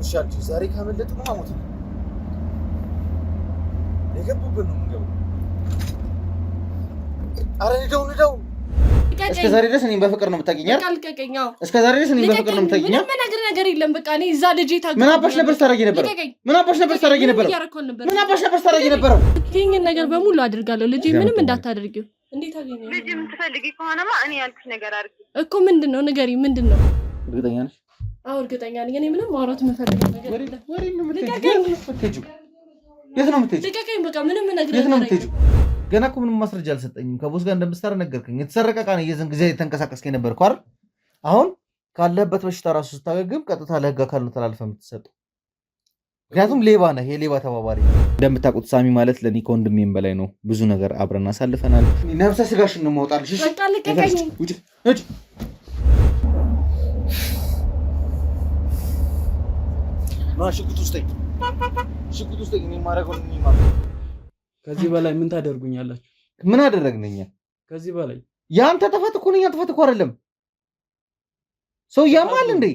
ሻልቹ ዛሬ ካመለጡ ነው አሞት ነው የገቡበት ነው የምንገባው። ኧረ እንደው እስከ ዛሬ ድረስ እኔን በፍቅር ነው የምታገኘኝ አይደል? እስከ ዛሬ ድረስ እኔን በፍቅር ነው የምታገኘኝ። ምንም ነገር የለም። በቃ እኔ እዛ ልጅ ታገኘ ምን አባሽ ነበር ታረጊ ነበር? ምን አባሽ ነበር ታረጊ ነበር? ምን አባሽ ነበር ታረጊ ነበር? ይሄን ነገር በሙሉ አድርጋለሁ። ልጅ ምንም እንዳታደርጊው። እንዴት አገኘው? ልጅ የምትፈልጊ ከሆነማ እኔ ያልኩሽ ነገር አድርጊ እኮ። ምንድነው ንገሪ። ምንድነው? እርግጠኛ ነሽ? አዎ እርግጠኛ ነኝ። እኔ ምንም ማውራት የምፈልገው ነገር የለም። ወሬ ነው የምትሄጂው? የት ነው የምትሄጂው? ልቀቀኝ። በቃ ምንም ነገር የት ነው የምትሄጂው? ገና እኮ ምንም ማስረጃ አልሰጠኝም። ከቦስ ጋር እንደምትሰራ ነገርከኝ። የተሰረቀ ዕቃ ነው የዘን ጊዜ የተንቀሳቀስከ ነበር እኮ አይደል? አሁን ካለህበት በሽታ ራሱ ስታገግም ቀጥታ ለህግ አካል ነው ተላልፈህ የምትሰጠው። ምክንያቱም ሌባ ነህ፣ የሌባ ተባባሪ። እንደምታውቁት ሳሚ ማለት ለኔ ከወንድሜም በላይ ነው። ብዙ ነገር አብረን አሳልፈናል። ነፍሰ ስጋሽን ነው የማወጣልሽ። በቃ ልቀቀኝ። ውጪ ሽጉጥ ውስጥ እኔ ማረገው ነው የሚማረው። ከዚህ በላይ ምን ታደርጉኛላችሁ? ምን አደረግነኛ? ከዚህ በላይ ያንተ ጥፋት እኮ ነው። ያንተ ጥፋት እኮ አይደለም። ሰው ያማል እንዴ?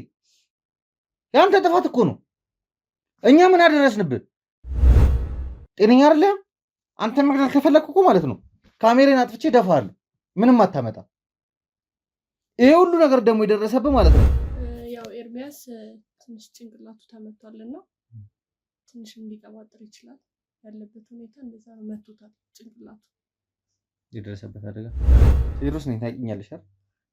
ያንተ ጥፋት እኮ ነው። እኛ ምን አደረስንብህ? ጤነኛ አይደለም። አንተ መግደል ከፈለክ እኮ ማለት ነው ካሜራን አጥፍቼ ደፋለሁ። ምንም አታመጣ። ይሄ ሁሉ ነገር ደግሞ የደረሰብህ ማለት ነው ያው ኤርሚያስ ትንሽ ጭንቅላቱ ተመቷልና ትንሽ እንዲቀባጥር ይችላል። ያለበት ሁኔታ እንደዛ ነው። መቶታል ጭንቅላቱ። የደረሰበት አደጋ ቴዎድሮስ ነኝ ታውቂኛለሽ አይደል?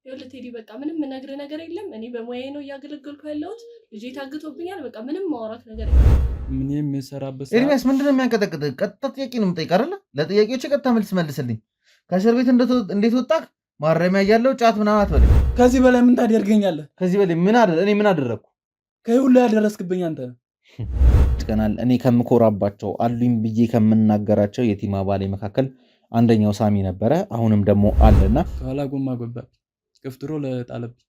ይኸውልህ ቴዲ በቃ ምንም የምነግርህ ነገር የለም። እኔ በሙያዬ ነው እያገለገልኩ ያለሁት። ልጄ ታግቶብኛል። በቃ ምንም ማውራት ነገር የለም። ምን የምሰራበት ኤርሚያስ ምንድነው የሚያንቀጠቅጥህ? ቀጥታ ጥያቄ ነው የምጠይቅህ አይደል? ለጥያቄዎች ቀጥታ መልስ መልስልኝ። ከእስር ቤት እንዴት ወጣህ? ማረሚያ እያለሁ ጫት ምናምን አትበለኝ። ከዚህ በላይ ምን ታደርገኛለህ? ከዚህ በላይ እኔ ምን አደረግኩ? ከሁሉ ያደረስክብኝ አንተ ጥቀናል። እኔ ከምኮራባቸው አሉኝ ብዬ ከምናገራቸው የቲም አባሌ መካከል አንደኛው ሳሚ ነበረ። አሁንም ደግሞ አለና ከኋላ ጎማ ገባ ገፍትሮ ለጣለብኝ።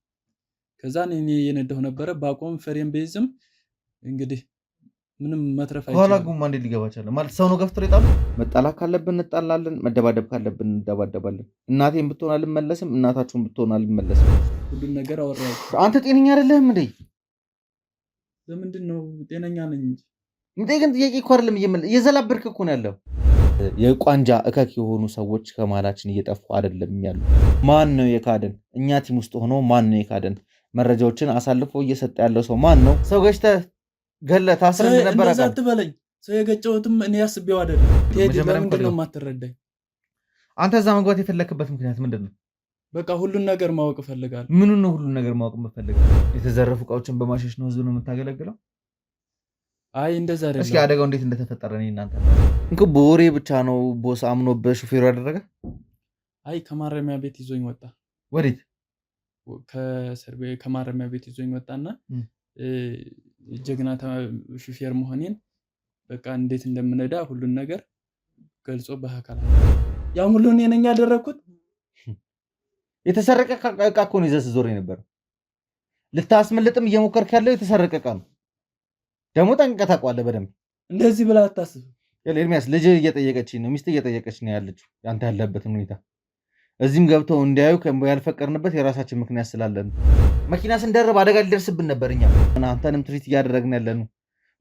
ከዛ እኔ የነዳሁ ነበረ ባቆም ፍሬም ቤዝም እንግዲህ ምንም መትረፍ አይቻልም። ከኋላ ጎማ እንዴት ሊገባ ይችላል? ማለት ሰው ነው ገፍትሮ የጣለው። መጣላት ካለብን እንጣላለን፣ መደባደብ ካለብን እንደባደባለን። እናቴን ብትሆን አልመለስም፣ እናታችሁን ብትሆን አልመለስም። ሁሉን ነገር አወራሁ። አንተ ጤነኛ አይደለህም እንዴ? ለምንድን ነው? ጤነኛ ነኝ እንጂ ምንጠይቅን ጥያቄ እኮ አይደለም እየዘላበድክ እኮ ነው ያለው። የቋንጃ እከክ የሆኑ ሰዎች ከማላችን እየጠፉ አይደለም ያሉ። ማን ነው የካደን? እኛ ቲም ውስጥ ሆኖ ማን ነው የካደን? መረጃዎችን አሳልፎ እየሰጠ ያለው ሰው ማን ነው? ሰው ገጭተህ ገለህ ታስረህ እንደነበረ እንደዛ አትበለኝ። ሰው የገጨሁትም እኔ ያስቤው አይደለም። ቴዲ ለምንድን ነው የማትረዳኝ? አንተ እዛ መግባት የፈለክበት ምክንያት ምንድን ነው? በቃ ሁሉን ነገር ማወቅ እፈልጋለሁ። ምኑን ነው ሁሉን ነገር ማወቅ የምፈልገው? የተዘረፉ እቃዎችን በማሸሽ ነው ህዝብ ነው የምታገለግለው? አይ እንደዛ አይደለም። እስኪ አደጋው እንዴት እንደተፈጠረ ነው እናንተ እንኳ በወሬ ብቻ ነው ቦስ አምኖበት ሹፌሩ ያደረገ? አይ ከማረሚያ ቤት ይዞኝ ወጣ። ወዴት? ከማረሚያ ቤት ይዞኝ ወጣና ጀግና ሹፌር መሆኔን በቃ እንዴት እንደምነዳ ሁሉን ነገር ገልጾ በአካል ያው ሁሉ እኔ ነኝ ያደረኩት። የተሰረቀ ዕቃ እኮ ነው ይዘህ ስትዞር የነበረው። ልታስመልጥም እየሞከርክ ያለው የተሰረቀ ዕቃ ነው። ደግሞ ጠንቅቀህ ታውቀዋለህ በደንብ። እንደዚህ ብለህ አታስብ። ኤርሚያስ ልጅ እየጠየቀችኝ ነው፣ ሚስት እየጠየቀች ነው ያለችው ያንተ ያለበትን ሁኔታ። እዚህም ገብተው እንዲያዩ ያልፈቀድንበት የራሳችን ምክንያት ስላለን መኪና ስንደርብ አደጋ ሊደርስብን ነበር። እኛ አንተንም ትሪት እያደረግን ያለ ነው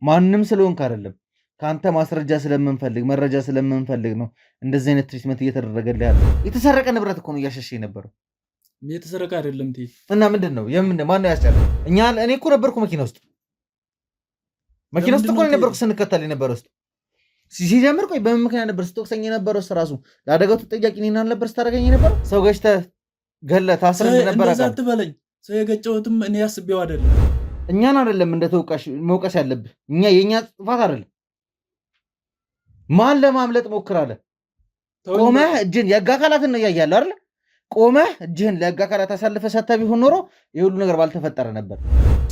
ማንም ስለሆንክ አይደለም፣ ከአንተ ማስረጃ ስለምንፈልግ መረጃ ስለምንፈልግ ነው እንደዚህ አይነት ትሪትመንት እየተደረገልህ ያለው። የተሰረቀ ንብረት እኮ ነው እያሸሸ የነበረው። የተሰረቀ አይደለም እና ምንድን ነው ማነው ያስጫለ? እኔ እኮ ነበርኩ መኪና ውስጥ እኮ ነበርኩ ስንከተል የነበረው ውስጥ ሲጀምር። ቆይ በምን ምክንያት ነበር ስትወቅሰኝ የነበረው? ራሱ ለአደጋው ተጠያቂ እኔን አልነበር ስታደርገኝ የነበረው? ሰው ገጭተህ ገለህ ታስረህ ነበር። እንደዛ አትበለኝ። ሰው የገጨሁትም እኔ ያስቤው አይደለም። እኛን አይደለም እንደ ተወቃሽ መውቀስ ያለብህ። የእኛ ጥፋት አይደለም። ማን ለማምለጥ ሞክራለህ? ቆመህ እጅህን የህግ አካላትን ነው እያያለሁ አይደል? ቆመህ እጅህን ለህግ አካላት አሳልፈህ ሰጥተህ ቢሆን ኖሮ ይህ ሁሉ ነገር ባልተፈጠረ ነበር።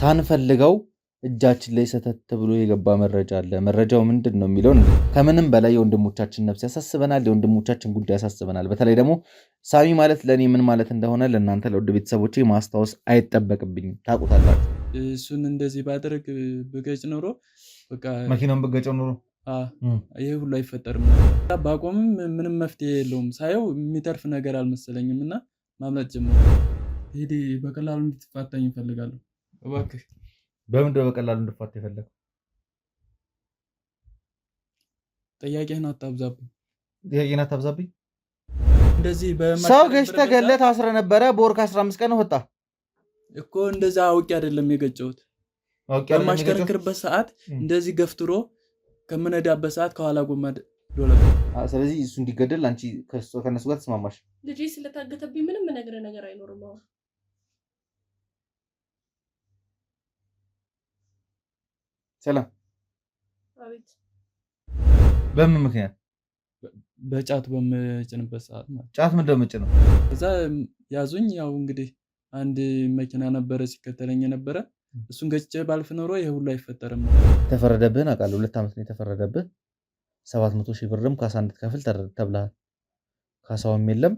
ሳንፈልገው እጃችን ላይ ሰተት ብሎ የገባ መረጃ አለ። መረጃው ምንድን ነው የሚለውን ከምንም በላይ የወንድሞቻችን ነፍስ ያሳስበናል። የወንድሞቻችን ጉዳይ ያሳስበናል። በተለይ ደግሞ ሳሚ ማለት ለእኔ ምን ማለት እንደሆነ ለእናንተ ለውድ ቤተሰቦቼ ማስታወስ አይጠበቅብኝም። ታውቁታላችሁ። እሱን እንደዚህ ባደረግ ብገጭ ኖሮ በቃ መኪናውን ብገጨው ኖሮ ይሄ ሁሉ አይፈጠርም። ባቆምም ምንም መፍትሄ የለውም። ሳየው የሚተርፍ ነገር አልመሰለኝም እና ማምለጥ ጀመርኩ። ሄዲ በቀላሉ እንድትፋታኝ እፈልጋለሁ እባክህ። በምንድነው በቀላሉ እንድትፋታ የፈለገው? ጥያቄህን አታብዛብኝ። ጥያቄህን አታብዛብኝ። እንደዚህ ሰው ገጭተህ ገለህ ታስረህ ነበረ። በወር ከ15 ቀን ወጣ እኮ። እንደዛ አውቄ አይደለም የገጨሁት። በማሽከረክርበት ሰዓት እንደዚህ ገፍትሮ ከምነዳበት ሰዓት ከኋላ ጎማ ዶለ። ስለዚህ እሱ እንዲገደል አንቺ ከነሱ ጋር ተስማማሽ? ልጄ ስለታገተብኝ ምንም ነገር አይኖርም። አሁን ሰላም። አቤት። በምን ምክንያት? በጫት በምጭንበት ሰዓት ማለት። ጫት ምንድን ነው የምጭነው? እዛ ያዙኝ። ያው እንግዲህ አንድ መኪና ነበረ ሲከተለኝ የነበረ፣ እሱን ገጭቼ ባልፍ ኖሮ ይሄ ሁሉ አይፈጠርም። ተፈረደብህን አውቃለሁ። 2 ዓመት ነው የተፈረደብህ። 700 ሺህ ብርም ካሳ እንድትከፍል ተብለሃል። ካሳውም የለም።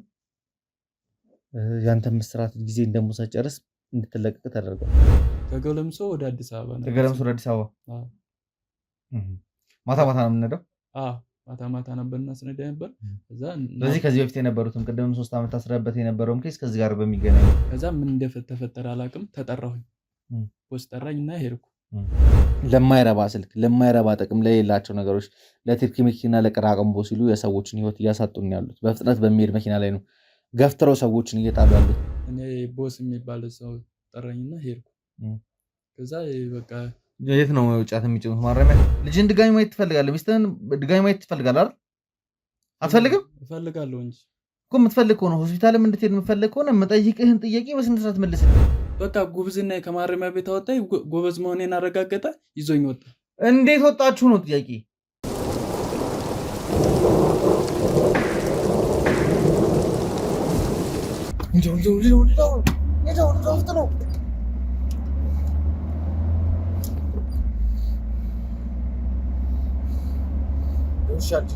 ያንተም እስራት ጊዜ እንደምትጨርስ እንድትለቀቅ ተደርጓል። ከገለምሶ ወደ አዲስ አበባ ነው። ከገለምሶ ወደ አዲስ አበባ ማታ ማታ ነው የምንሄደው? ማታ ማታ ነበርና ስነዳ ነበር። ስለዚህ ከዚህ በፊት የነበሩትም ቅድም 3 ዓመት ታስረበት የነበረውም ኬስ ከዚህ ጋር በሚገናኝ ከዛ ምን እንደተፈጠረ አላውቅም። ተጠራሁኝ። ፖስት ጠራኝና ሄድኩ። ለማይረባ ስልክ፣ ለማይረባ ጥቅም ለሌላቸው ነገሮች፣ ለትርኪ መኪና ለቀራቀምቦ ሲሉ የሰዎችን ህይወት እያሳጡን ያሉት በፍጥነት በሚሄድ መኪና ላይ ነው ገፍትረው ሰዎችን እየጣሉ ያሉት። እኔ ቦስ የሚባል ሰው ጠራኝና ሄድኩ። ከዛ በቃ የት ነው ጫት የሚጭኑት? ማረሚያ። ልጅን ድጋሚ ማየት ትፈልጋለህ? ሚስትህን ድጋሚ ማየት ትፈልጋለህ አይደል? አትፈልግም? እፈልጋለሁ እንጂ እኮ የምትፈልግ ከሆነ ሆስፒታልም እንድትሄድ የምትፈልግ ከሆነ የምጠይቅህን ጥያቄ በስንት ሰዓት መልስልኝ። በቃ ጉብዝና ከማረሚያ ቤት አወጣኝ። ጎበዝ መሆኔን አረጋገጠ። ይዞኝ ወጣ። እንዴት ወጣችሁ ነው ጥያቄ?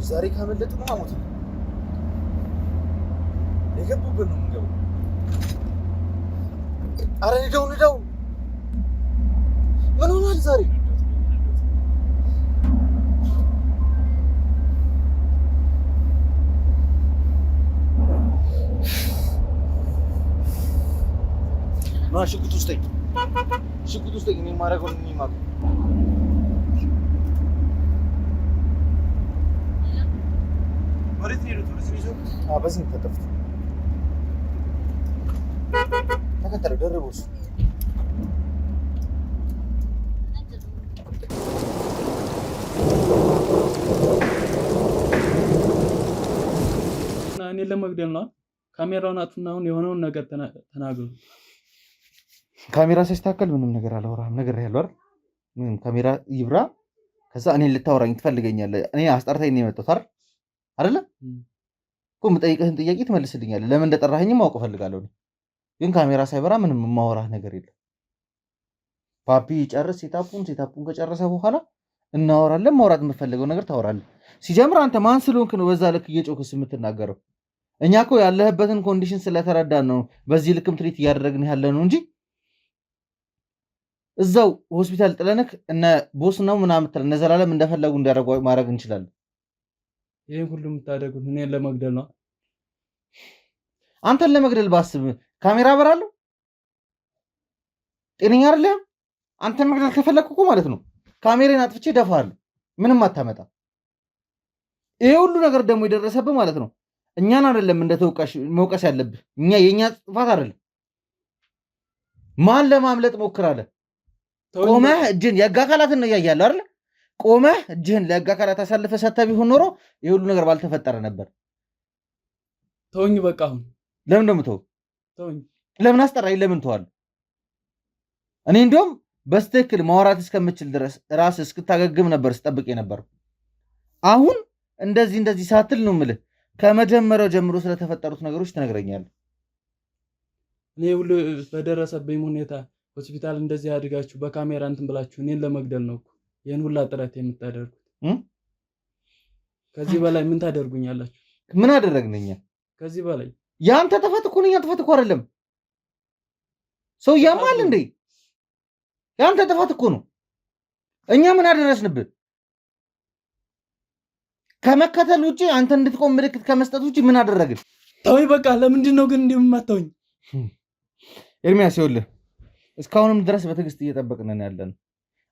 ዛሬ ካመለጡ ነው አሞት የገቡብን ነው የምንገባው። አረ ንደው ምን ሆኗል ዛሬ? ና ሽጉጥ ውስጠኝ እኔ የማደርገውን እኔ የማውቀው በዚህ ተጠፍቶ ተከተለ ደርቦስ እኔን ለመግደል ነው። ካሜራውን አጥፉና አሁን የሆነውን ነገር ተናገሩ። ካሜራ ሲስተካከል ምንም ነገር አላወራህም። ነገር ያለው አይደል? ምንም ካሜራ ይብራ። ከዛ እኔን ልታወራኝ ትፈልገኛለህ? እኔ አስጠርታኝ ነው የመጣሁት አይደል? እኮ የምጠይቅህን ጥያቄ ትመልስልኛለህ። ለምን እንደጠራኸኝም ማወቅ እፈልጋለሁ። ግን ካሜራ ሳይበራ ምንም የማወራህ ነገር የለም። ፓፒ ጨርስ ሴታፑን ከጨረሰ በኋላ እናወራለን። ማውራት የምፈልገው ነገር ታወራለህ። ሲጀምር አንተ ማን ስለሆንክ ነው በዛ ልክ እየጮክስ የምትናገረው? እኛ እኮ ያለህበትን ኮንዲሽን ስለተረዳን ነው በዚህ ልክም ትሪት እያደረግን ያለ ነው እንጂ እዛው ሆስፒታል ጥለንክ እነ ቦስ ነው ምናምን እነ ዘላለም እንደፈለጉ እንዲያደርጉ ማድረግ እንችላለን። ይሄን ሁሉ የምታደርጉት እኔን ለመግደል ነው። አንተን ለመግደል ባስብ ካሜራ አበራለሁ? ጤነኛ አይደለም። አንተን መግደል ከፈለኩ እኮ ማለት ነው ካሜራን አጥፍቼ ደፋለሁ። ምንም አታመጣ። ይሄ ሁሉ ነገር ደግሞ የደረሰብህ ማለት ነው እኛን አይደለም እንደ ተወቃሽ መውቀስ ያለብህ። የኛ ጥፋት አይደለም። ማን ለማምለጥ ሞክራለህ? ቆመህ እጅን የህግ አካላትን ነው ያያለ አይደል? ቆመህ እጅህን ለህግ አካላት አሳልፈህ ሰጥተህ ቢሆን ኖሮ ይሄ ሁሉ ነገር ባልተፈጠረ ነበር። ተወኝ በቃ። አሁን ለምን እንደምትተው? ተወኝ። ለምን አስጠራኝ? ለምን ተዋለሁ? እኔ እንደውም በስትክክል ማውራት እስከምችል ድረስ ራስህ እስክታገግም ነበር ስጠብቅ ነበር። አሁን እንደዚህ ሳትል ነው የምልህ ከመጀመሪያው ጀምሮ ስለተፈጠሩት ነገሮች ትነግረኛለህ። እኔ ሁሉ በደረሰብኝ ሁኔታ ሆስፒታል እንደዚህ አድጋችሁ በካሜራ እንትን ብላችሁ እኔን ለመግደል ነው እኮ ይሄን ሁላ ጥረት የምታደርጉት። ከዚህ በላይ ምን ታደርጉኛላችሁ? ምን አደረግነኛ? ከዚህ በላይ ያንተ ጥፋት እኮ ነው። ያንተ ጥፋት እኮ አይደለም። ሰው ያማል እንዴ? ያንተ ጥፋት እኮ ነው። እኛ ምን አደረስንብህ? ከመከተል ውጪ አንተ እንድትቆም ምልክት ከመስጠት ውጪ ምን አደረግን? ተወኝ በቃ። ለምንድን ነው ግን እንደምማተውኝ? ኤርሚያስ ይኸውልህ እስካሁንም ድረስ በትዕግስት እየጠበቅን ያለን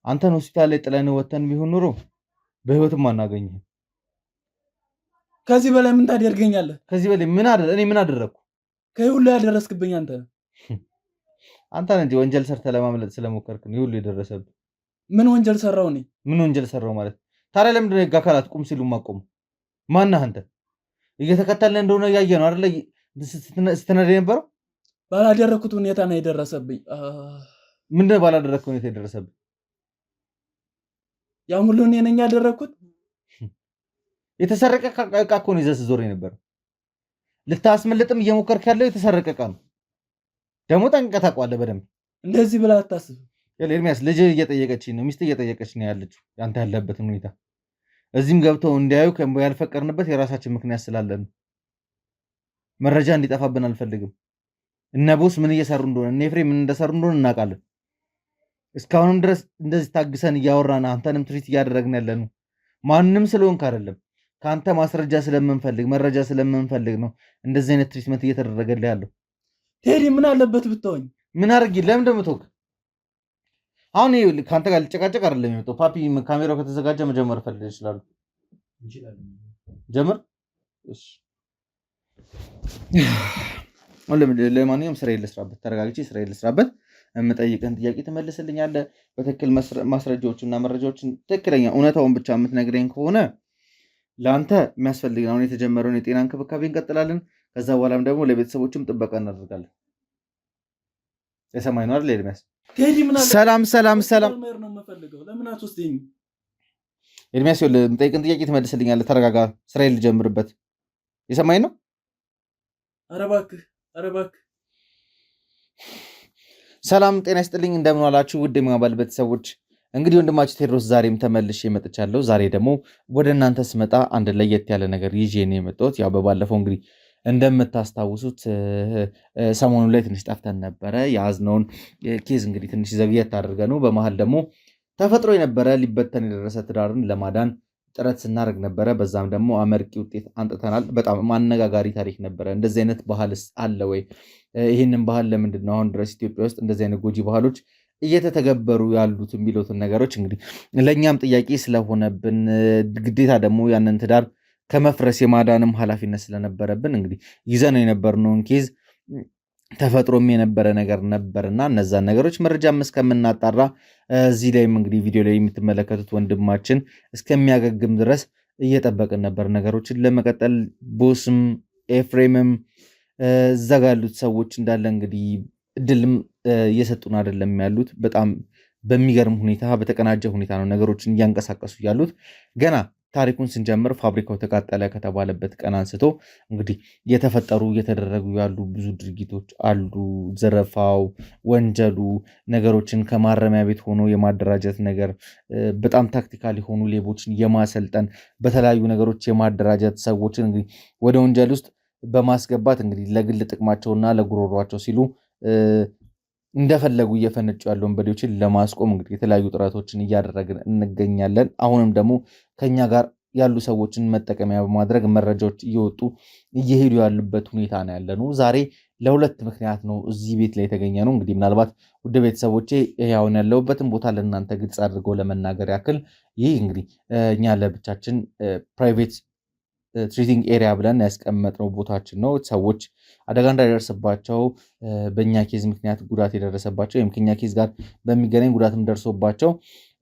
አንተን ሆስፒታል ላይ ጥለን ወተን ቢሆን ኑሮ በህይወትም አናገኝህም። ከዚህ በላይ ምን ታደርገኛለህ? ከዚህ በላይ እኔ ምን አደረግኩ? ከሁሉ ያደረስክብኝ አንተ ነህ። አንተ ነህ እንጂ ወንጀል ሰርተህ ለማምለጥ ስለሞከርክ ነው ሁሉ የደረሰብህ። ምን ወንጀል ሰራው? እኔ ምን ወንጀል ሰራው ማለት ታዲያ ለምንድን ነው የህግ አካላት ቁም ሲሉ ማቆሙ? ማነህ አንተ? እየተከተልን እንደሆነ እያየህ ነው አይደለ ስትነዳ የነበረው? ባላደረኩት ሁኔታ ነው የደረሰብኝ። ምንድን ነው ባላደረግከው ሁኔታ የደረሰብኝ? ያም ሁሉ እኔ ነኝ ያደረኩት። የተሰረቀ ዕቃ እኮ ነው ይዘህ ስትዞር የነበረው። ልታስመልጥም እየሞከርክ ያለው የተሰረቀ ዕቃ ነው። ደግሞ ጠንቅቀህ ታውቀዋለህ በደንብ። እንደዚህ ብለህ አታስብ። ኤርሚያስ ልጅ እየጠየቀችኝ ነው፣ ሚስት እየጠየቀች ነው ያለችው ያንተ ያለበትን ሁኔታ። እዚህም ገብተው እንዲያዩ ያልፈቀድንበት የራሳችን ምክንያት ስላለን መረጃ እንዲጠፋብን አልፈልግም። እነ ቦስ ምን እየሰሩ እንደሆነ እነ ኤፍሬም ምን እንደሰሩ እንደሆነ እናውቃለን። እስካሁንም ድረስ እንደዚህ ታግሰን እያወራን አንተንም ትሪት እያደረግን ያለነው ማንም ስለሆንክ አይደለም፣ ከአንተ ማስረጃ ስለምንፈልግ መረጃ ስለምንፈልግ ነው እንደዚህ አይነት ትሪትመንት እየተደረገልህ ያለው። ቴዲ ምን አለበት ብትወኝ? ምን አድርጊ? ለምን እንደምትወቅ አሁን ከአንተ ጋር ልጨቃጨቅ አይደለም የመጣው። ፓፒ ካሜራው ከተዘጋጀ መጀመር ፈልግ ይችላሉ። ጀምር። እሺ ለማንኛውም ስራዬን ልስራበት፣ ተረጋግቼ ስራዬን ልስራበት። የምጠይቅህን ጥያቄ ትመልስልኛለህ። በትክክል ማስረጃዎችና መረጃዎችን ትክክለኛ እውነታውን ብቻ የምትነግረኝ ከሆነ ለአንተ የሚያስፈልግን አሁን የተጀመረውን የጤና እንክብካቤ እንቀጥላለን። ከዛ በኋላም ደግሞ ለቤተሰቦችም ጥበቃ እናደርጋለን። የሰማይ ነው አይደል ኤርሚያስ? ሰላም ኤርሚያስ፣ የምጠይቅህን ጥያቄ ትመልስልኛለህ። ተረጋጋ፣ ስራዬን ልጀምርበት። የሰማኝ ነው? ኧረ እባክህ። ሰላም ጤና ይስጥልኝ፣ እንደምን ዋላችሁ ውድ የማባል ቤተሰቦች። እንግዲህ ወንድማችሁ ቴዎድሮስ ዛሬም ተመልሼ መጥቻለሁ። ዛሬ ደግሞ ወደ እናንተ ስመጣ አንድ ለየት ያለ ነገር ይዤ ነው የመጣሁት። ያው በባለፈው እንግዲህ እንደምታስታውሱት ሰሞኑን ላይ ትንሽ ጠፍተን ነበረ። የያዝነውን ኬዝ እንግዲህ ትንሽ ዘግየት አድርገ ነው። በመሀል ደግሞ ተፈጥሮ የነበረ ሊበተን የደረሰ ትዳርን ለማዳን ጥረት ስናደርግ ነበረ። በዛም ደግሞ አመርቂ ውጤት አንጥተናል። በጣም አነጋጋሪ ታሪክ ነበረ። እንደዚህ አይነት ባህልስ አለ ወይ? ይህንን ባህል ለምንድን ነው አሁን ድረስ ኢትዮጵያ ውስጥ እንደዚህ አይነት ጎጂ ባህሎች እየተተገበሩ ያሉት የሚሉትን ነገሮች እንግዲህ ለእኛም ጥያቄ ስለሆነብን ግዴታ ደግሞ ያንን ትዳር ከመፍረስ የማዳንም ኃላፊነት ስለነበረብን እንግዲህ ይዘነው የነበርነውን ኬዝ ተፈጥሮም የነበረ ነገር ነበርና እነዛን ነገሮች መረጃም እስከምናጣራ እዚህ ላይም እንግዲህ ቪዲዮ ላይ የምትመለከቱት ወንድማችን እስከሚያገግም ድረስ እየጠበቅን ነበር ነገሮችን ለመቀጠል። ቦስም ኤፍሬምም እዛ ጋ ያሉት ሰዎች እንዳለ እንግዲህ እድልም እየሰጡን አይደለም ያሉት። በጣም በሚገርም ሁኔታ በተቀናጀ ሁኔታ ነው ነገሮችን እያንቀሳቀሱ ያሉት። ገና ታሪኩን ስንጀምር ፋብሪካው ተቃጠለ ከተባለበት ቀን አንስቶ እንግዲህ እየተደረጉ ያሉ ብዙ ድርጊቶች አሉ። ዘረፋው፣ ወንጀሉ፣ ነገሮችን ከማረሚያ ቤት ሆኖ የማደራጀት ነገር፣ በጣም ታክቲካል የሆኑ ሌቦችን የማሰልጠን፣ በተለያዩ ነገሮች የማደራጀት ሰዎችን እንግዲህ ወደ ወንጀል ውስጥ በማስገባት እንግዲህ ለግል ጥቅማቸውና ለጉሮሯቸው ሲሉ እንደፈለጉ እየፈነጩ ያሉ ወንበዴዎችን ለማስቆም እንግዲህ የተለያዩ ጥረቶችን እያደረግን እንገኛለን። አሁንም ደግሞ ከኛ ጋር ያሉ ሰዎችን መጠቀሚያ በማድረግ መረጃዎች እየወጡ እየሄዱ ያሉበት ሁኔታ ነው ያለነው። ዛሬ ለሁለት ምክንያት ነው እዚህ ቤት ላይ የተገኘ ነው። እንግዲህ ምናልባት ውድ ቤተሰቦቼ አሁን ያለሁበትን ቦታ ለእናንተ ግልጽ አድርገው ለመናገር ያክል ይህ እንግዲህ እኛ ለብቻችን ፕራይቬት ትሪቲንግ ኤሪያ ብለን ያስቀመጥነው ቦታችን ነው። ሰዎች አደጋ እንዳይደርስባቸው በእኛ ኬዝ ምክንያት ጉዳት የደረሰባቸው ወይም ከኛ ኬዝ ጋር በሚገናኝ ጉዳትም ደርሶባቸው